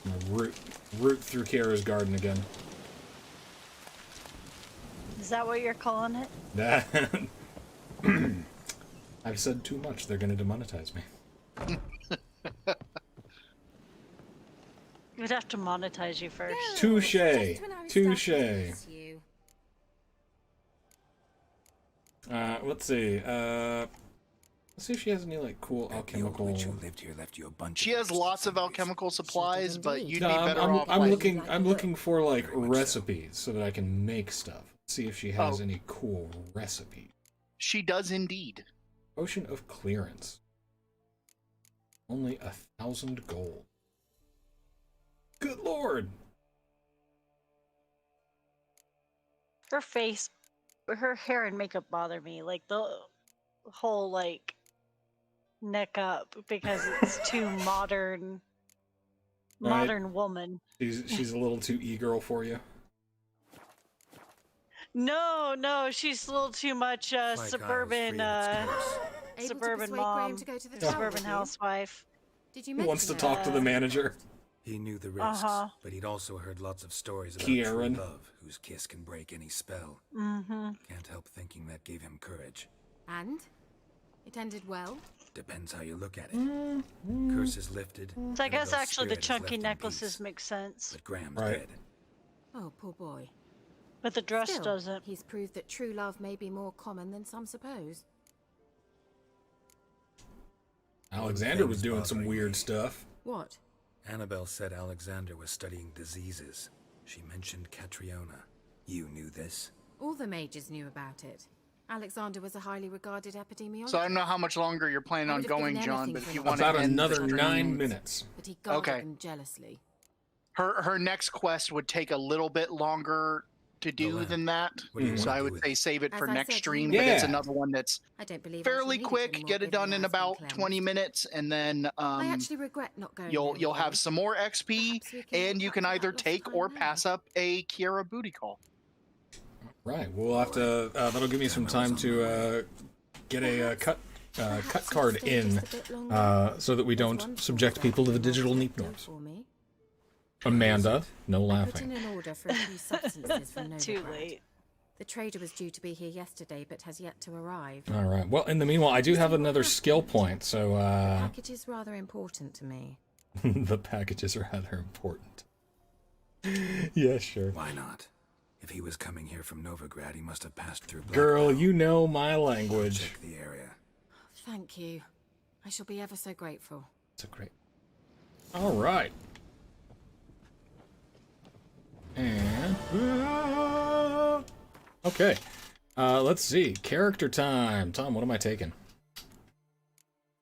I'm gonna root through Kara's garden again. Is that what you're calling it? That I've said too much. They're going to demonetize me. We'd have to monetize you first. Touche. Touche. Let's see. Let's see if she has any like cool alchemical. Who lived here left you a bunch. She has lots of alchemical supplies, but you'd be better I'm, off. I'm like, looking. I'm looking for like recipes so that I can make stuff. See if she has any cool recipes. She does indeed. Potion of clearance. Only 1,000 gold. Good lord. Her face, her hair and makeup bother me. Like the whole like neck up because it's too modern. Right. Modern woman. She's a little too e-girl for you. No, she's a little too much suburban suburban mom, suburban housewife. Did you Who wants to talk to the manager? He knew the risks, but he'd also heard lots of stories about Kieran. true love, whose kiss can break any spell. Mm-hmm. Can't help thinking that gave him courage. And? It ended well? Depends how you look at it. Curses lifted. So I guess Annabelle's actually the spirit is chunky left in necklaces peace. make sense. But Graham's Right. dead. Oh, poor boy. But the dress Still, doesn't. He's proved that true love may be more common than some suppose. Alexander was doing some weird stuff. What? Annabelle said Alexander was studying diseases. She mentioned Catriona. You knew this? All the mages knew about it. Alexander was a highly regarded epidemiologist. So I don't know how much longer you're planning on going, John, but if you want to About end another the stream, 9 minutes. But he guarded Okay. them jealously. Her next quest would take a little bit longer to do than that. What do you So wanna I do would with say it? save it As for I next said, stream, Yeah. but it's another one that's I don't believe I fairly shall need it quick. anymore, Get it given done the in house been about cleansed. 20 minutes, and then I actually regret not going you'll there you'll with have you. some more XP, Perhaps we can and make you up can for that either lost take time or now. pass up a Kiara booty call. Right. We'll have to. That'll give me some time to get a cut card in, so that we don't subject people to the digital neep norms. Amanda, no I put in laughing. an order for a few substances from Novigrad. Too late. The trader was due to be here yesterday, but has yet to arrive. All right. Well, in the meanwhile, I do have another skill point, so The package is rather important to me. the packages are rather important. Yeah, sure. Why not? If he was coming here from Novigrad, he must have passed through Girl, you know my language. Check the area. Thank you. I shall be ever so grateful. It's a great. All right. And okay, let's see. Character time. Tom, what am I taking?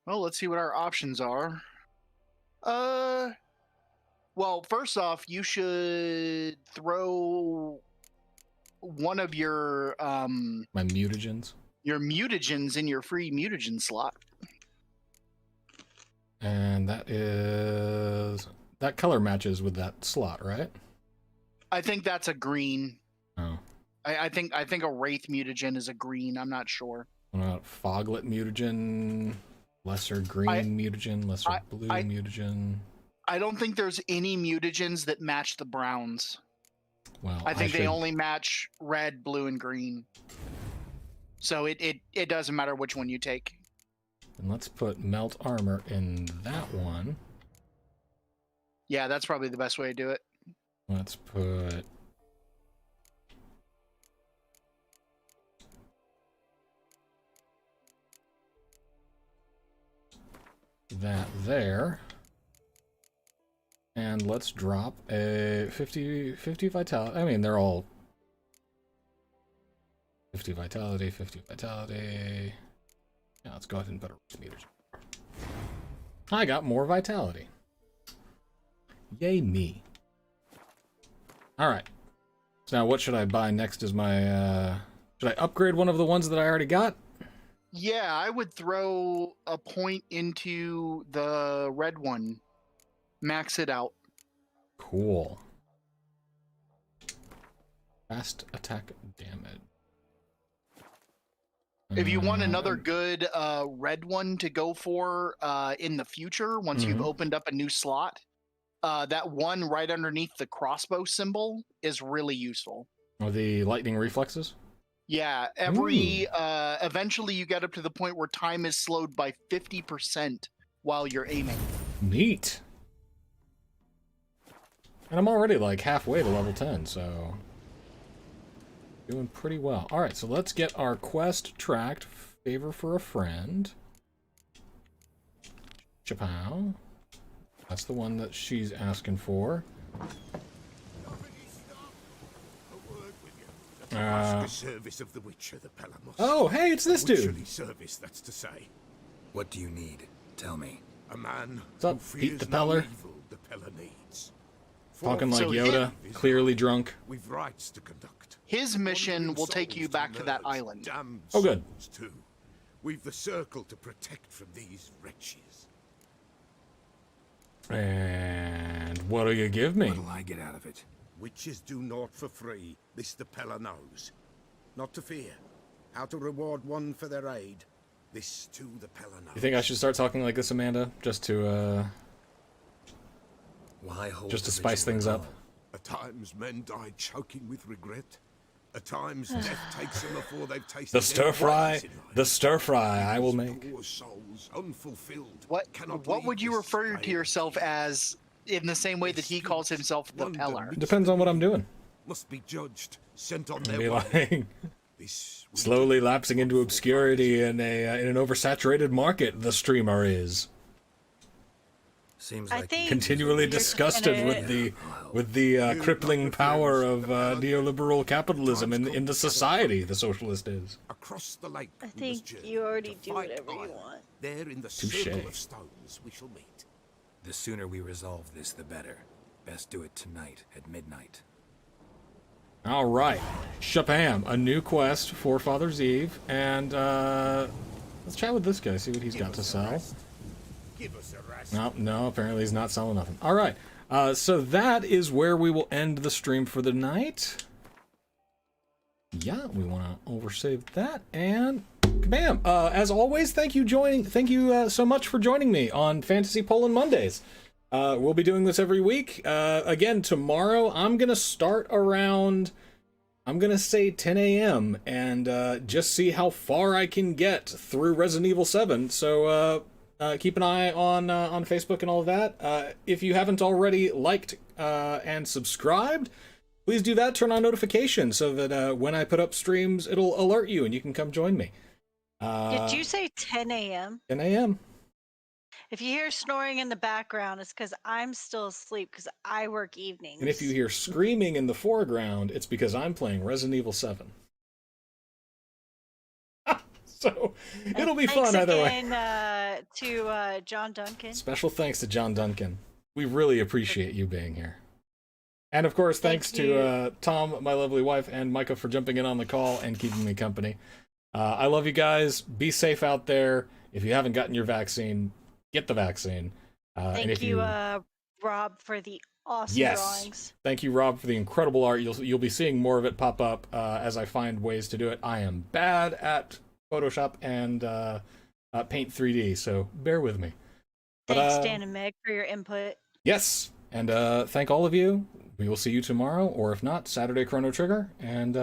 Well, let's see what our options are. Well, first off, you should throw one of your My mutagens. your mutagens in your free mutagen slot. And that color matches with that slot, right? I think that's a green. Oh. I think a wraith mutagen is a green. I'm not sure. What about Foglet mutagen? Lesser green mutagen, lesser blue mutagen. I don't think there's any mutagens that match the browns. Well, I think they should- only match red, blue, and green. So it doesn't matter which one you take. And let's put melt armor in that one. Yeah, that's probably the best way to do it. Let's put that there. And let's drop a 50 vitality. I mean, they're all 50 vitality, 50 vitality. Yeah, let's go ahead and put a mutagen. I got more vitality. Yay me. Alright. So now what should I buy next is my, should I upgrade one of the ones that I already got? Yeah, I would throw a point into the red one. Max it out. Cool. Fast attack damage. If you want another good red one to go for in the future, once you've opened up a new slot, that one right underneath the crossbow symbol is really useful. Oh, the lightning reflexes? Yeah, eventually you get up to the point where time is slowed by 50% while you're aiming. Neat. And I'm already like halfway to level 10, so doing pretty well. All right, so let's get our quest tracked. Favor for a friend. Chapow. That's the one that she's asking for. Service of the Witcher, the Pelamos. Oh, hey, it's this dude. Witcherly service, that's to say. What do you need? Tell me. A man What's up, who fears Pete the no Peller? evil the Peller needs. Talking like Yoda, clearly drunk. We've rights to conduct. His mission will take you back to that island. Oh, good. Too. We've the circle to protect from these wretches. And what'll you give me? What'll I get out of it? Witches do naught for free. This the Peller knows. Not to fear. How to reward one for their aid. This too the Peller knows. You think I should start talking like this, Amanda? Just to, Why hold just to the spice vigil things at up? all? At times men die choking with regret. At times death takes them before they've tasted The stir fry, their ways in life. the stir fry I will make. Poor souls, unfulfilled. What would you refer to yourself as in the same way that he calls himself the Peller? Depends on what I'm doing. Must be judged, sent on I'll their be way. like slowly lapsing into obscurity in an oversaturated market. The streamer is. Seems I like think continually you're disgusted gonna- with the crippling power of neoliberal capitalism in the society the socialist is. Across the lake. I think you already do whatever you want. There in the Touche. circle of stones we shall meet. the sooner we resolve this, the better. Best do it tonight at midnight. All right, Shapam, a new quest for Father's Eve, and let's chat with this guy, see what he's got to sell. Give us a rest. No, apparently he's not selling nothing. All right, so that is where we will end the stream for the night. Yeah, we want to oversave that, and kabam! As always, thank you so much for joining me on Fantasy Poland Mondays. We'll be doing this every week. Again, tomorrow I'm gonna start around, I'm gonna say 10 a.m. and just see how far I can get through Resident Evil 7. So keep an eye on Facebook and all of that. If you haven't already liked and subscribed, please do that. Turn on notifications so that when I put up streams, it'll alert you and you can come join me. Did you say 10 a.m.? 10 a.m. If you hear snoring in the background, it's because I'm still asleep because I work evenings. And if you hear screaming in the foreground, it's because I'm playing Resident Evil 7. So it'll be fun either way. Thanks again to John Duncan. Special thanks to John Duncan. We really appreciate you being here. And of course, thanks to Tom, my lovely wife, and Micah for jumping in on the call and keeping me company. I love you guys. Be safe out there. If you haven't gotten your vaccine, get the vaccine. Thank you, Rob, for the awesome drawings. Thank you, Rob, for the incredible art. You'll be seeing more of it pop up as I find ways to do it. I am bad at Photoshop and Paint 3D, so bear with me. Thanks, Dan and Meg, for your input. Yes, and thank all of you. We will see you tomorrow, or if not, Saturday Chrono Trigger, and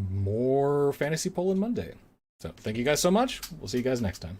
more Fantasy Poland Monday. So thank you guys so much. We'll see you guys next time.